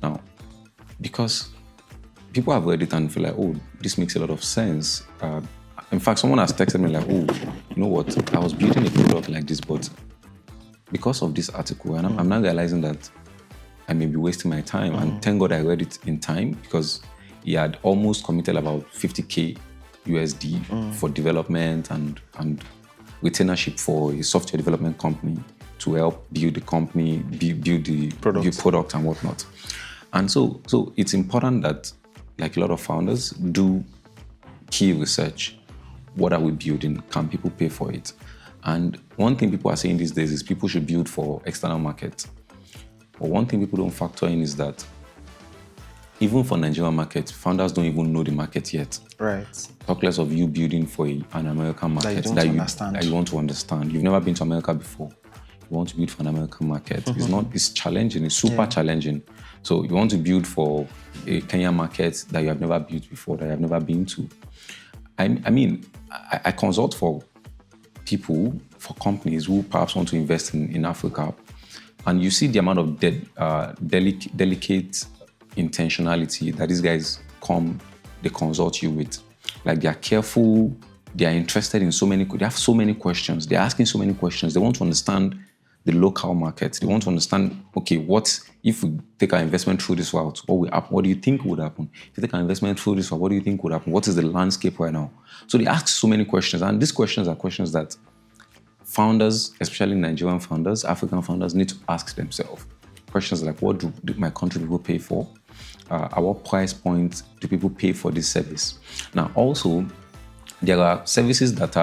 Now, because people have read it and feel like, oh, this makes a lot of sense. In fact, someone has texted me like, oh, you know what, I was building a product like this, but because of this article, and I'm now realizing that I may be wasting my time. And thank God I read it in time, because he had almost committed about 50K USD for development and retainership for a software development company to help build the company, build the product and whatnot. And so it's important that, like a lot of founders, do key research. What are we building? Can people pay for it? And one thing people are saying these days is people should build for external markets. But one thing people don't factor in is that even for Nigerian market, founders don't even know the market yet. Right. Talk less of you building for an American market that you want to understand. You've never been to America before. You want to build for an American market. It's challenging. It's super challenging. So you want to build for a Kenyan market that you have never built before, that you have never been to. I consult for people, for companies who perhaps want to invest in Africa, and you see the amount of delicate intentionality that these guys they consult you with. Like, they are careful, they are interested in they have so many questions, they're asking so many questions. They want to understand the local market. They want to understand, okay, what if we take our investment through this route? What will happen? What do you think would happen? If you take our investment through this route, what do you think would happen? What is the landscape right now? So they ask so many questions, and these questions are questions that founders, especially Nigerian founders, African founders, need to ask themselves. Questions like, what do my country people pay for? At what price point do people pay for this service? Now, also, there are services that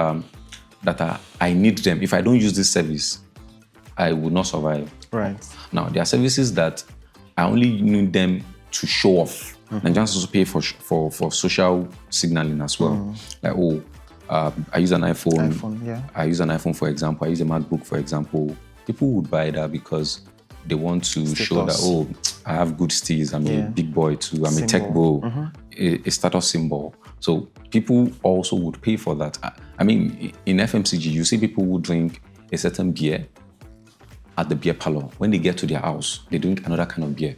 I need them. If I don't use this service, I would not survive. Right. Now, there are services that I only need them to show off. Nigerians also pay for social signaling as well. Like, I use an iPhone. I use an iPhone, for example. I use a MacBook, for example. People would buy that because they want to show that, I have good steez. I'm a big boy too. I'm a tech bro. A status symbol. So people also would pay for that. In FMCG, you see people who drink a certain beer at the beer parlor. When they get to their house, they drink another kind of beer.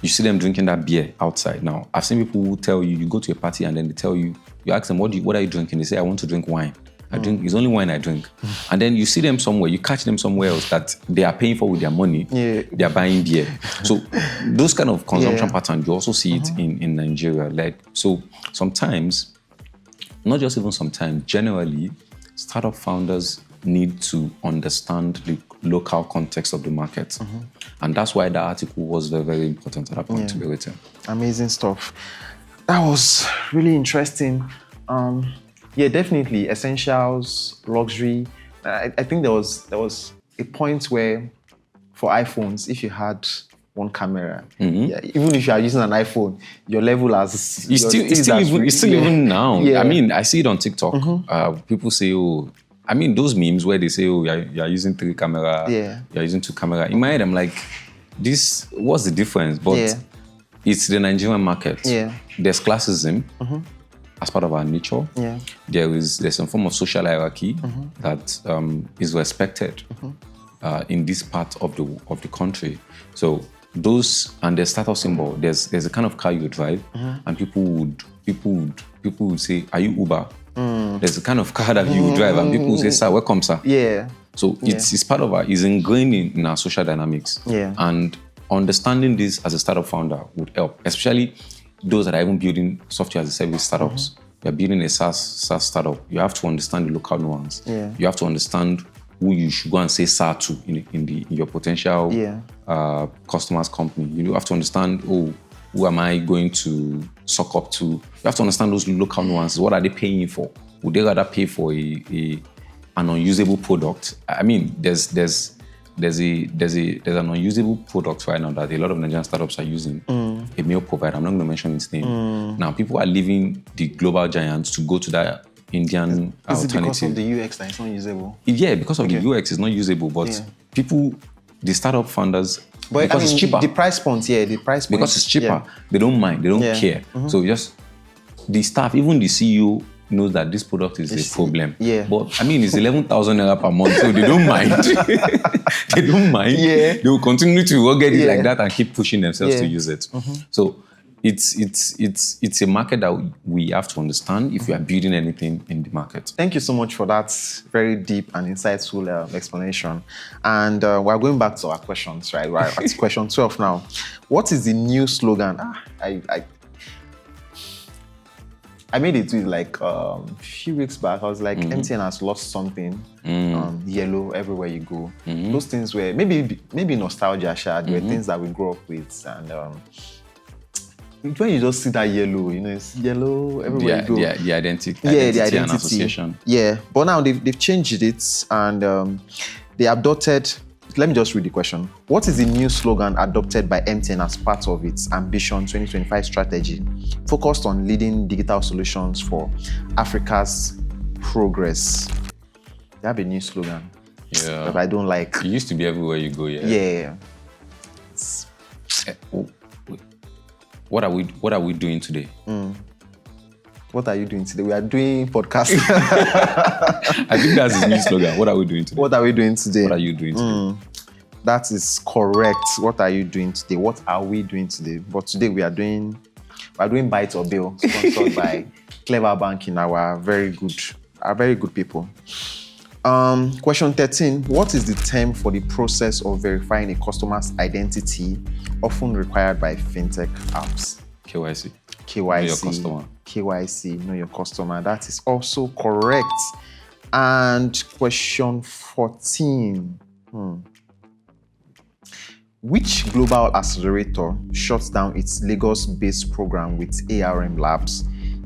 You see them drinking that beer outside. Now, I've seen people who tell you go to a party and then they tell you ask them, what are you drinking? They say, I want to drink wine. It's only wine I drink. And then you see them somewhere, you catch them somewhere else that they are paying for with their money. They are buying beer. So those kind of consumption patterns, you also see it in Nigeria. Like, so sometimes, not just even sometimes, generally, startup founders need to understand the local context of the market. And that's why the article was very, very important at that point to be written. Amazing stuff. That was really interesting. Definitely essentials, luxury. I think there was a point where, for iPhones, if you had one camera, even if you are using an iPhone, your level as it's still even now. I see it on TikTok. People say, those memes where they say, you're using 3 camera, you're using 2 camera. In my head, I'm like, what's the difference? But it's the Nigerian market. There's classism as part of our nature. There's some form of social hierarchy that is respected in this part of the country. So those, and the status symbol, there's a kind of car you drive, and people would say, are you Uber? There's a kind of car that you drive, and people say, sir, welcome, sir. So it's part of it's ingrained in our social dynamics. And understanding this as a startup founder would help, especially those that are even building software as a service startups. You're building a SaaS startup. You have to understand the local nuance. You have to understand who you should go and say sir to in your potential customers' company. You have to understand, who am I going to suck up to? You have to understand those local nuances. What are they paying for? Would they rather pay for an unusable product? There's an unusable product right now that a lot of Nigerian startups are using. A meal provider. I'm not going to mention its name. Now, people are leaving the global giants to go to that Indian alternative. Is it because of the UX that it's not usable? Yeah, because of the UX, it's not usable. But people, the startup founders, because it's cheaper. The price point, because it's cheaper, they don't mind, they don't care. So just the staff, even the CEO knows that this product is a problem. But it's 11,000 naira per month, so they don't mind. They don't mind. They will continue to get it like that and keep pushing themselves to use it. So it's a market that we have to understand if you are building anything in the market. Thank you so much for that very deep and insightful explanation. And we're going back to our questions, right? We're at question 12 now. What is the new slogan? I made it to like a few weeks back. I was like, MTN has lost something. Yellow everywhere you go. Those things were maybe nostalgia. There were things that we grew up with, and when you just see that yellow, it's yellow everywhere you go. The identity. The identity and association. Yeah, but now they've changed it, and they adopted. Let me just read the question. What is the new slogan adopted by MTN as part of its Ambition 2025 strategy, focused on leading digital solutions for Africa's progress? They have a new slogan. Yeah. That I don't like. It used to be everywhere you go, yeah. Yeah. What are we doing today? What are you doing today? We are doing podcast. I think that's the new slogan. What are we doing today? What are we doing today? What are you doing today? That is correct. What are you doing today? What are we doing today? But today we are doing Byte or Bill, sponsored by Clever Banking, our very good people. Question 13. What is the term for the process of verifying a customer's identity, often required by fintech apps? KYC. KYC. Know your customer. KYC, know your customer. That is also correct. And question 14. Which global accelerator shuts down its Lagos-based program with ARM Labs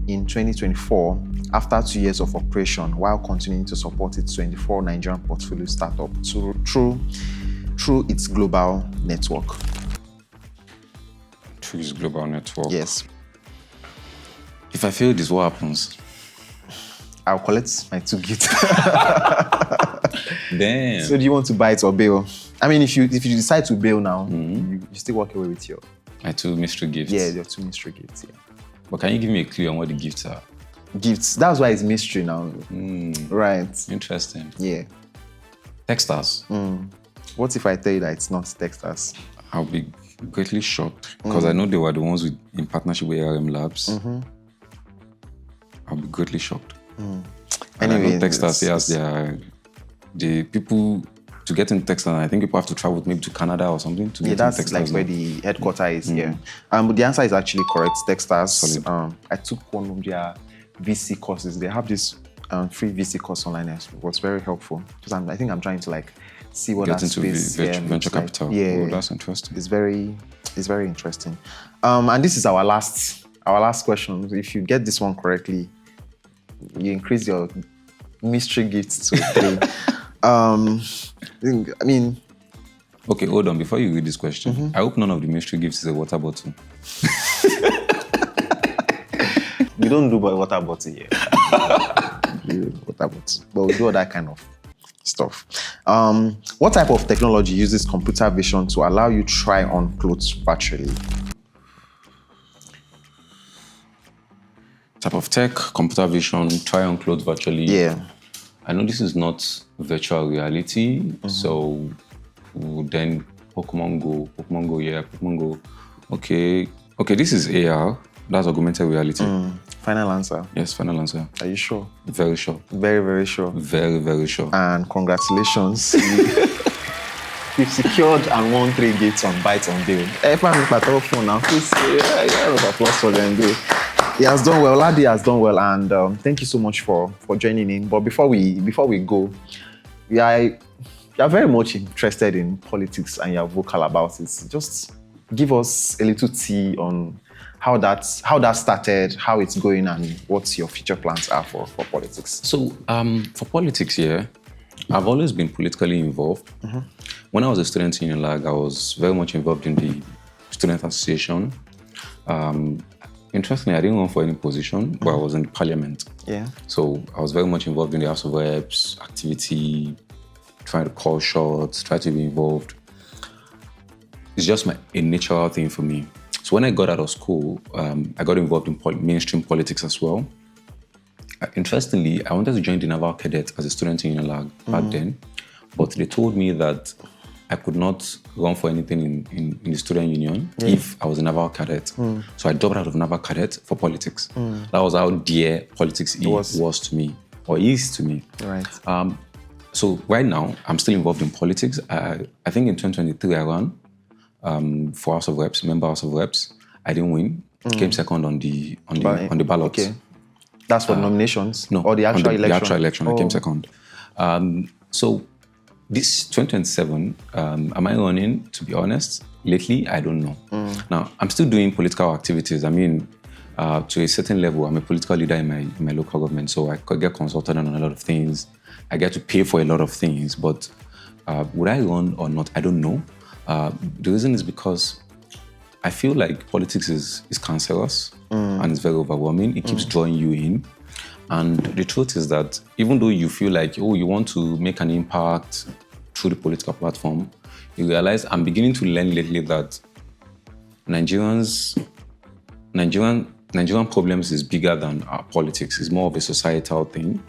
in 2024 after 2 years of operation, while continuing to support its 24 Nigerian portfolio startup through its global network? Through its global network. Yes. If I fail this, what happens? I'll collect my 2 gifts. Damn. So do you want to buy it or bail? I mean, if you decide to bail now, you still walk away with your... My 2 mystery gifts. Yeah, your 2 mystery gifts, yeah. But can you give me a clue on what the gifts are? Gifts. That's why it's mystery now. Right. Interesting. Yeah. Techstars. What if I tell you that it's not Techstars? I'll be greatly shocked because I know they were the ones in partnership with ARM Labs. I'll be greatly shocked. Anyway, I know Techstars, yes, the people to get in Techstars. I think people have to travel maybe to Canada or something to get in Techstars. That's like where the headquarters is. Yeah. But the answer is actually correct. Techstars. I took one of their VC courses. They have this free VC course online. It was very helpful because I think I'm trying to like see what get that into space venture capital. Like. Yeah, that's interesting. It's very interesting. And this is our last question. If you get this one correctly, you increase your mystery gifts to 3. I mean. Okay, hold on. Before you read this question, I hope none of the mystery gifts is a water bottle. We don't do water bottle here. Water bottle. But we do all that kind of stuff. What type of technology uses computer vision to allow you try on clothes virtually? Type of tech, computer vision, try on clothes virtually. Yeah. I know this is not virtual reality, so then Pokemon Go. Okay, this is AR. That's augmented reality. Final answer. Yes, final answer. Are you sure? Very sure. Very, very sure. Very, very sure. And congratulations. You've secured and won 3 gifts on Byte on Bill. Now, please, round of applause for them. He has done well. Ladi has done well, and thank you so much for joining in. But before we go, you are very much interested in politics and you're vocal about it. Just give us a little tea on how that started, how it's going, and what your future plans are for politics. So for politics, I've always been politically involved. When I was a student in Unilag, I was very much involved in the student association. Interestingly, I didn't run for any position, but I was in the parliament. Yeah. So I was very much involved in the House of Reps, activity, trying to call shots, try to be involved. It's just a natural thing for me. So when I got out of school, I got involved in mainstream politics as well. Interestingly, I wanted to join the Naval Cadet as a student in Unilag back then, but they told me that I could not run for anything in the student union if I was a Naval Cadet. So I dropped out of Naval Cadet for politics. That was how dear politics was to me, or is to me. Right. So right now, I'm still involved in politics. I think in 2023 I ran for House of Reps, member House of Reps. I didn't win. Came second on the ballot. Okay. That's for nominations? No. Or the actual election? The actual election, I came second. So this 2027, am I running, to be honest? Lately, I don't know. Now, I'm still doing political activities. I mean, to a certain level, I'm a political leader in my local government, so I could get consulted on a lot of things. I get to pay for a lot of things, but would I run or not? I don't know. The reason is because I feel like politics is cancerous and it's very overwhelming. It keeps drawing you in. And the truth is that even though you feel like, you want to make an impact through the political platform, you realize, I'm beginning to learn lately that Nigerian problems is bigger than our politics. It's more of a societal thing.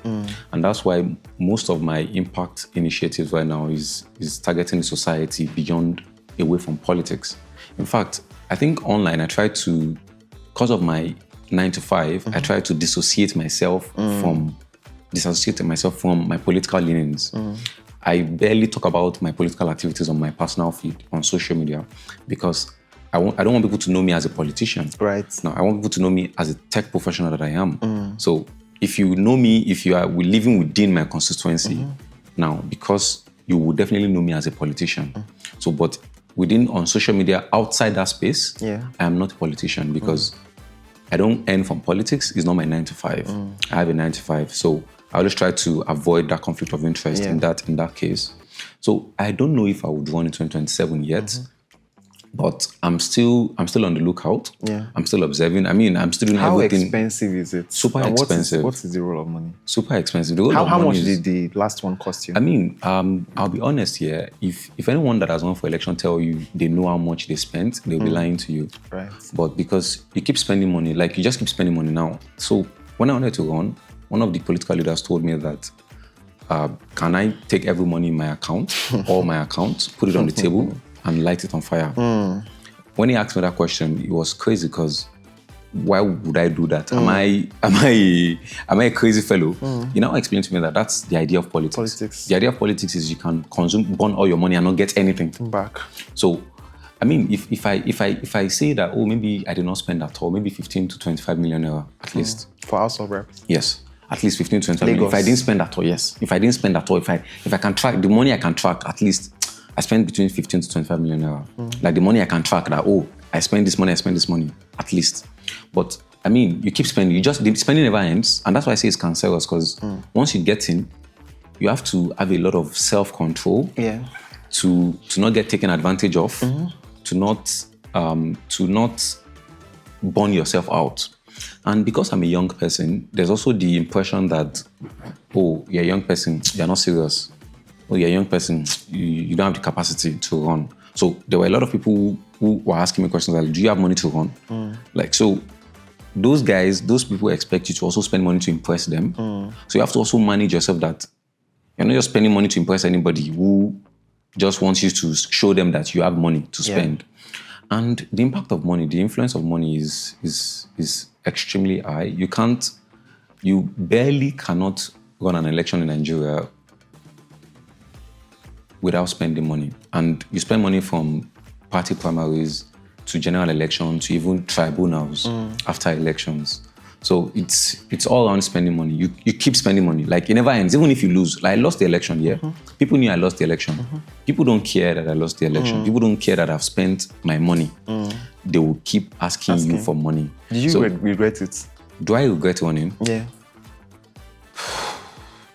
And that's why most of my impact initiatives right now is targeting society beyond, away from politics. In fact, I think online, I try to, because of my 9 to 5, I try to dissociate myself from my political leanings. I barely talk about my political activities on my personal feed on social media because I don't want people to know me as a politician. Right. No, I want people to know me as a tech professional that I am. So if you know me, if you are living within my constituency now, because you will definitely know me as a politician. So, but on social media, outside that space, I am not a politician because I don't earn from politics. It's not my 9 to 5. I have a 9 to 5. So I always try to avoid that conflict of interest in that case. So I don't know if I would run in 2027 yet. But I'm still on the lookout. I'm still observing. I mean, I'm still doing everything. How expensive is it? Super expensive. What is the role of money? Super expensive. The role of how money much did the last one cost you? I mean, I'll be honest here. If anyone that has run for election tell you they know how much they spent, they'll be lying to you. Right. But because you keep spending money, like you just keep spending money now. So when I wanted to run, one of the political leaders told me that, can I take every money in my account, all my accounts, put it on the table, and light it on fire? When he asked me that question, it was crazy because why would I do that? Am I a crazy fellow? He now explained to me that that's the idea of politics. The idea of politics is you can burn all your money and not get anything back. So, I mean, if I say that, maybe I did not spend at all, maybe 15 to 25 million naira at least. For House of Reps? Yes. At least 15 to 25 million. If I didn't spend at all, yes. If I didn't spend at all, if I can track the money I can track, at least I spend between 15 to 25 million naira. Like the money I can track that, I spend this money, at least. But I mean, you keep spending, the spending never ends. And that's why I say it's cancerous, because once you get in, you have to have a lot of self-control to not get taken advantage of, to not burn yourself out. And because I'm a young person, there's also the impression that, you're a young person, you're not serious. You're a young person, you don't have the capacity to run. So there were a lot of people who were asking me questions like, do you have money to run? Like, so those people expect you to also spend money to impress them. So you have to also manage yourself that you're not just spending money to impress anybody who just wants you to show them that you have money to spend. And the impact of money, the influence of money is extremely high. You barely cannot run an election in Nigeria without spending money. And you spend money from party primaries to general election to even tribunals after elections. So it's all around spending money. You keep spending money. Like, it never ends, even if you lose. Like, I lost the election, People knew I lost the election. People don't care that I lost the election. People don't care that I've spent my money. They will keep asking you for money. Did you regret it? Do I regret running? Yeah.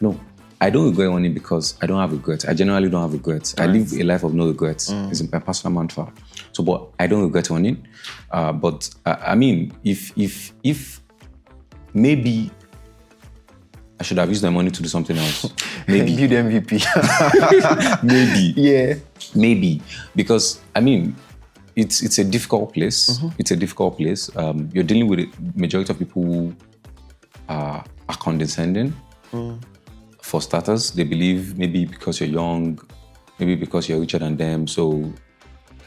No. I don't regret running because I don't have regrets. I generally don't have regrets. I live a life of no regrets. It's my personal mantra. So, but I don't regret running. But I mean, if maybe I should have used my money to do something else. Maybe. Build MVP. Maybe. Yeah. Maybe. Because, I mean, it's a difficult place. It's a difficult place. You're dealing with a majority of people who are condescending. For starters, they believe maybe because you're young, maybe because you're richer than them, so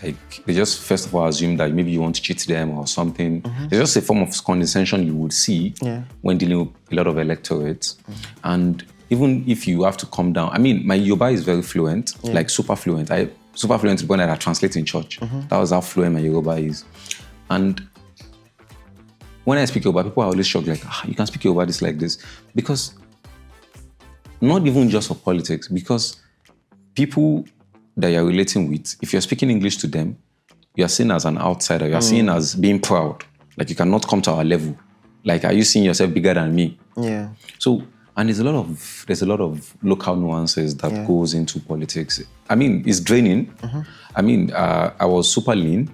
like they just first of all assume that maybe you want to cheat them or something. It's just a form of condescension you would see when dealing with a lot of electorates. And even if you have to come down, I mean, my Yoruba is very fluent, like super fluent. Super fluent is when I translate in church. That was how fluent my Yoruba is. And when I speak Yoruba, people are always shocked, like, you can speak Yoruba this like this. Because, not even just for politics, because people that you're relating with, if you're speaking English to them, you're seen as an outsider. You're seen as being proud. Like, you cannot come to our level. Like, are you seeing yourself bigger than me? Yeah. So, and there's a lot of local nuances that goes into politics. I mean, it's draining. I mean, I was super lean.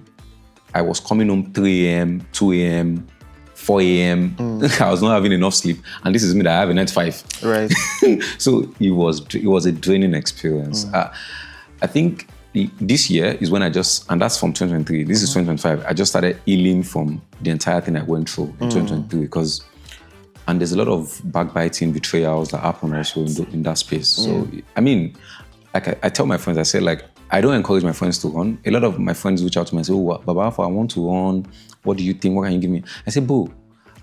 I was coming home 3 a.m., 2 a.m., 4 a.m. I was not having enough sleep. And this is me that I have a 9 to 5. Right. So it was a draining experience. I think this year is when I just, and that's from 2023, this is 2025, I just started healing from the entire thing I went through in 2023 because, and there's a lot of backbiting, betrayals that happen also in that space. So, I mean, like I tell my friends, I say like, I don't encourage my friends to run. A lot of my friends reach out to me and say, oh, Baba, I want to run. What do you think? What can you give me? I say, bro,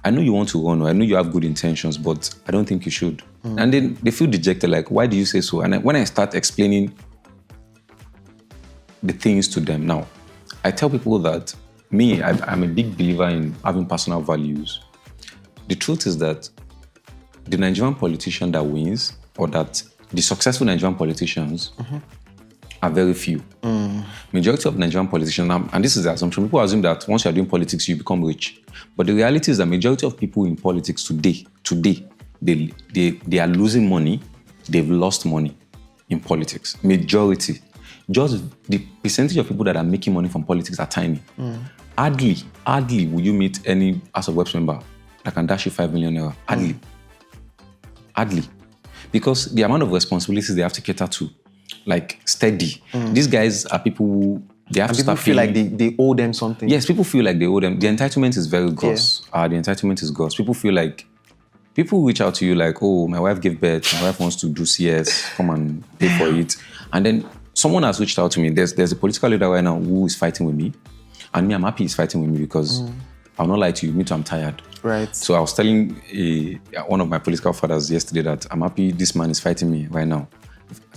I know you want to run, or I know you have good intentions, but I don't think you should. And then they feel dejected, like, why do you say so? And when I start explaining the things to them now, I tell people that I'm a big believer in having personal values. The truth is that the Nigerian politician that wins, or that the successful Nigerian politicians are very few. Majority of Nigerian politicians, and this is the assumption, people assume that once you're doing politics, you become rich. But the reality is that majority of people in politics today, they are losing money, they've lost money in politics. Majority. Just the percentage of people that are making money from politics are tiny. Hardly will you meet any House of Reps member that can dash you 5 million naira. Hardly. Because the amount of responsibilities they have to cater to, like steady. These guys are people who they have to start feel like they owe them something. Yes, people feel like they owe them. The entitlement is very gross. The entitlement is gross. People feel like, people reach out to you like, oh, my wife gave birth, my wife wants to do CS, come and pay for it. And then someone has reached out to me. There's a political leader right now who is fighting with me. And me, I'm happy he's fighting with me because I'll not lie to you, me too, I'm tired. Right. So I was telling one of my political fathers yesterday that I'm happy this man is fighting me right now.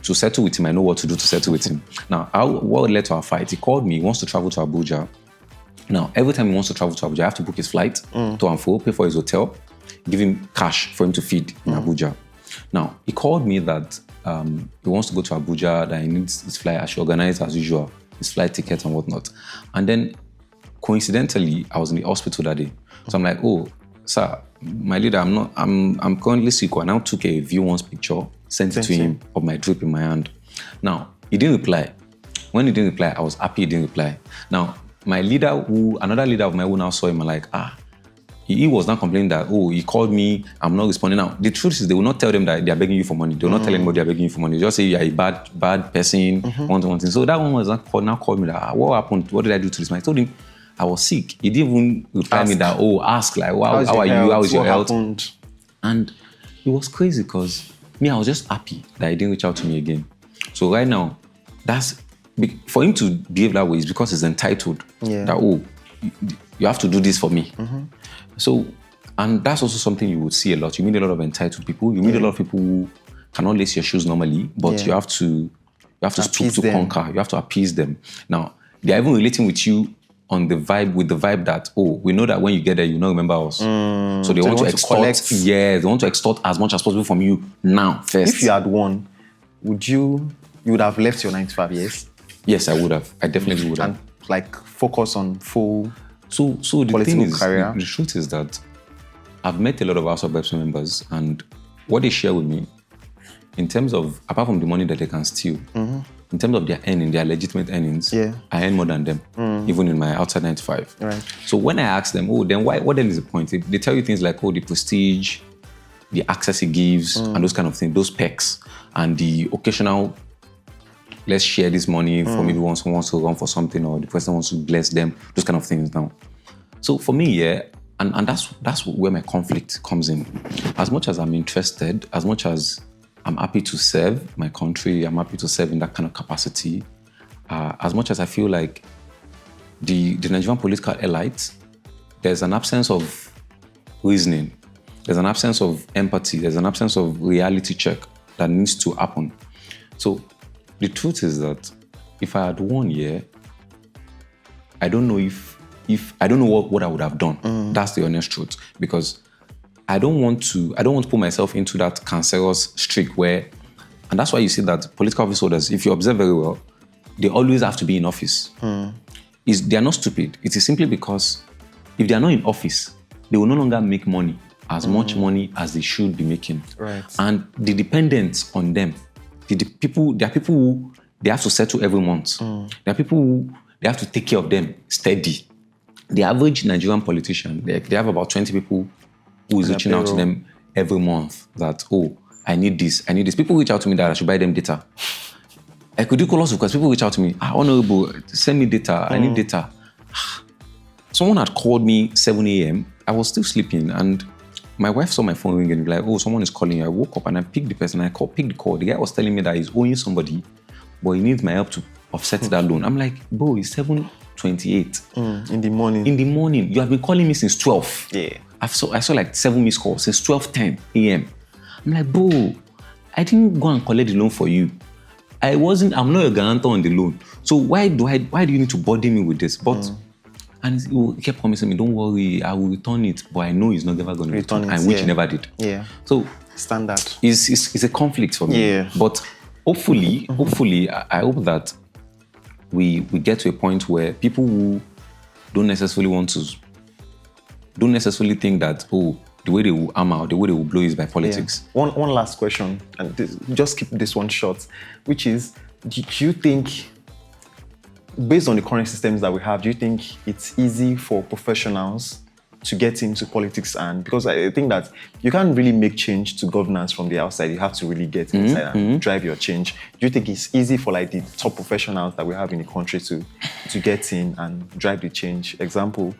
To settle with him, I know what to do to settle with him. Now, what led to our fight? He called me, he wants to travel to Abuja. Now, every time he wants to travel to Abuja, I have to book his flight to and fro, pay for his hotel, give him cash for him to feed in Abuja. Now, he called me that he wants to go to Abuja, that he needs his flight. I should organize as usual, his flight ticket and whatnot. And then, coincidentally, I was in the hospital that day. So I'm like, oh, sir, my leader, I'm currently sick. I now took a view once picture, sent it to him of my drip in my hand. Now, he didn't reply. When he didn't reply, I was happy he didn't reply. Now, my leader, another leader of mine who now saw him, like, he was not complaining that, oh, he called me, I'm not responding. Now, the truth is they will not tell them that they are begging you for money. They will not tell anybody they are begging you for money. They just say you are a bad person, one thing. So that one was now called me that, what happened? What did I do to this man? I told him I was sick. He didn't even reply me that, ask, like, how are you? How is your health? And it was crazy because me, I was just happy that he didn't reach out to me again. So right now, for him to behave that way is because he's entitled. Yeah. That, you have to do this for me. So, and that's also something you would see a lot. You meet a lot of entitled people. You meet a lot of people who cannot lace your shoes normally, but you have to stoop to conquer. You have to appease them. Now, they're even relating with you on the vibe that, we know that when you get there, you not remember us. So they want to extort. They want to extort as much as possible from you now, first. If you had won, you would have left your 9 to 5 years? Yes, I would have. I definitely would have. And like focus on full So the thing is, career. The truth is that I've met a lot of House of Reps members, and what they share with me, in terms of, apart from the money that they can steal, in terms of their earning, their legitimate earnings, I earn more than them, even in my outside 9 to 5. Right. So when I ask them, then why? What then is the point? They tell you things like, the prestige, the access it gives, and those kind of things, those perks, and the occasional, let's share this money for maybe once someone wants to run for something, or the person wants to bless them, those kind of things now. So for me, and that's where my conflict comes in. As much as I'm interested, as much as I'm happy to serve my country, I'm happy to serve in that kind of capacity, as much as I feel like the Nigerian political elite, there's an absence of reasoning, there's an absence of empathy, there's an absence of reality check that needs to happen. So the truth is that if I had won, I don't know if if I don't know what I would have done. That's the honest truth. Because I don't want to put myself into that cancerous streak where, and that's why you see that political office holders, if you observe very well, they always have to be in office. They are not stupid. It is simply because if they are not in office, they will no longer make money, as much money as they should be making. Right. And the dependence on them, there are people who they have to settle every month. There are people who they have to take care of them steady. The average Nigerian politician, they have about 20 people who is reaching out to them every month that, oh, I need this. People reach out to me that I should buy them data. I could do call us because people reach out to me, honorable, send me data, I need data. Someone had called me 7 a.m. I was still sleeping and my wife saw my phone ring and be like, oh, someone is calling you. I woke up and I picked the person. Picked the call. The guy was telling me that he's owing somebody, but he needs my help to offset that loan. I'm like, bro, it's 7:28. In the morning. In the morning. You have been calling me since 12. Yeah. I saw like 7 missed calls since 12:10 a.m. I'm like, bro, I didn't go and collect the loan for you. I'm not a guarantor on the loan. So why do you need to bother me with this? But and he kept promising me, don't worry, I will return it. But I know he's not ever going to return it, and which he never did. Yeah. So standard. It's a conflict for me. Yeah. But hopefully, I hope that we get to a point where people who don't necessarily think that, oh, the way they will arm out, the way they will blow is by politics. Yeah. One last question, and just keep this one short, which is, do you think, based on the current systems that we have, do you think it's easy for professionals to get into politics? And because I think that you can't really make change to governance from the outside, you have to really get inside and drive your change. Do you think it's easy for like the top professionals that we have in the country to get in and drive the change? Example,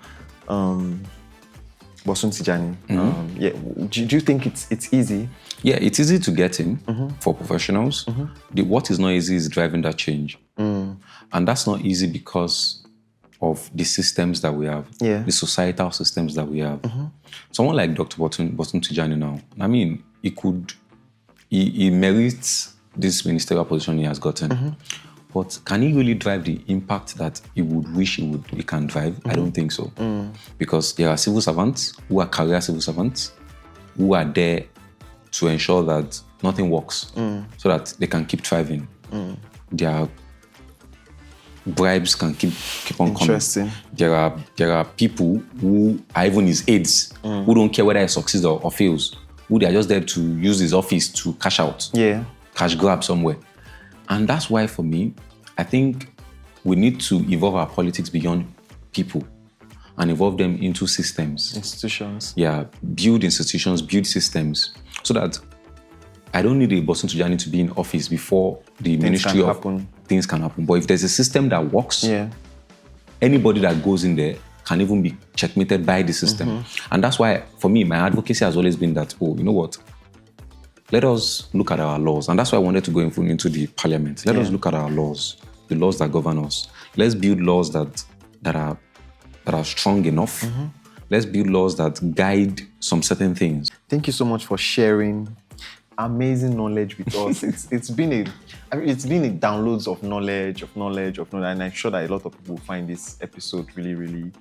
Bosun Tijani. Do you think it's easy? Yeah, it's easy to get in for professionals. What is not easy is driving that change. And that's not easy because of the systems that we have, the societal systems that we have. Someone like Dr. Bosun Tijani now, I mean, he merits this ministerial position he has gotten. But can he really drive the impact that he would wish he can drive? I don't think so. Because there are civil servants who are career civil servants who are there to ensure that nothing works so that they can keep thriving. Their bribes can keep on coming. There are people who are even his aides who don't care whether he succeeds or fails, who they are just there to use his office to cash out, cash grab somewhere. And that's why, for me, I think we need to evolve our politics beyond people and evolve them into systems. Institutions. Yeah, build institutions, build systems, so that I don't need a Bosun Tijani to be in office before the ministry of things can happen. But if there's a system that works, anybody that goes in there can even be checkmated by the system. And that's why, for me, my advocacy has always been that, oh, you know what? Let us look at our laws. And that's why I wanted to go into the parliament. Let us look at our laws, the laws that govern us. Let's build laws that are strong enough. Let's build laws that guide some certain things. Thank you so much for sharing amazing knowledge with us. It's been a downloads of knowledge, and I'm sure that a lot of people find this episode really, really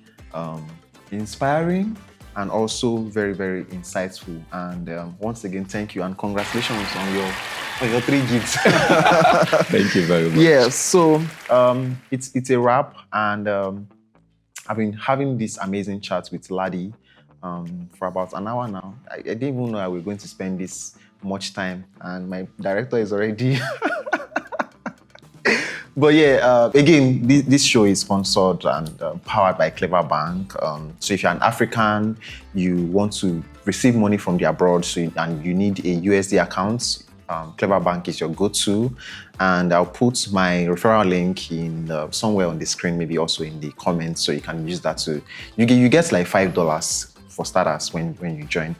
inspiring. And also very, very insightful. And once again, thank you and congratulations on your 3 gigs. Thank you very much. Yeah, so it's a wrap, and I've been having this amazing chat with Ladi for about an hour now. I didn't even know I was going to spend this much time, and my director is already. But yeah, again, this show is sponsored and powered by Clever Bank. So if you're an African, you want to receive money from the abroad, and you need a USD account, Clever Bank is your go-to. And I'll put my referral link in somewhere on the screen, maybe also in the comments, so you can use that to. You get like $5 for starters when you join.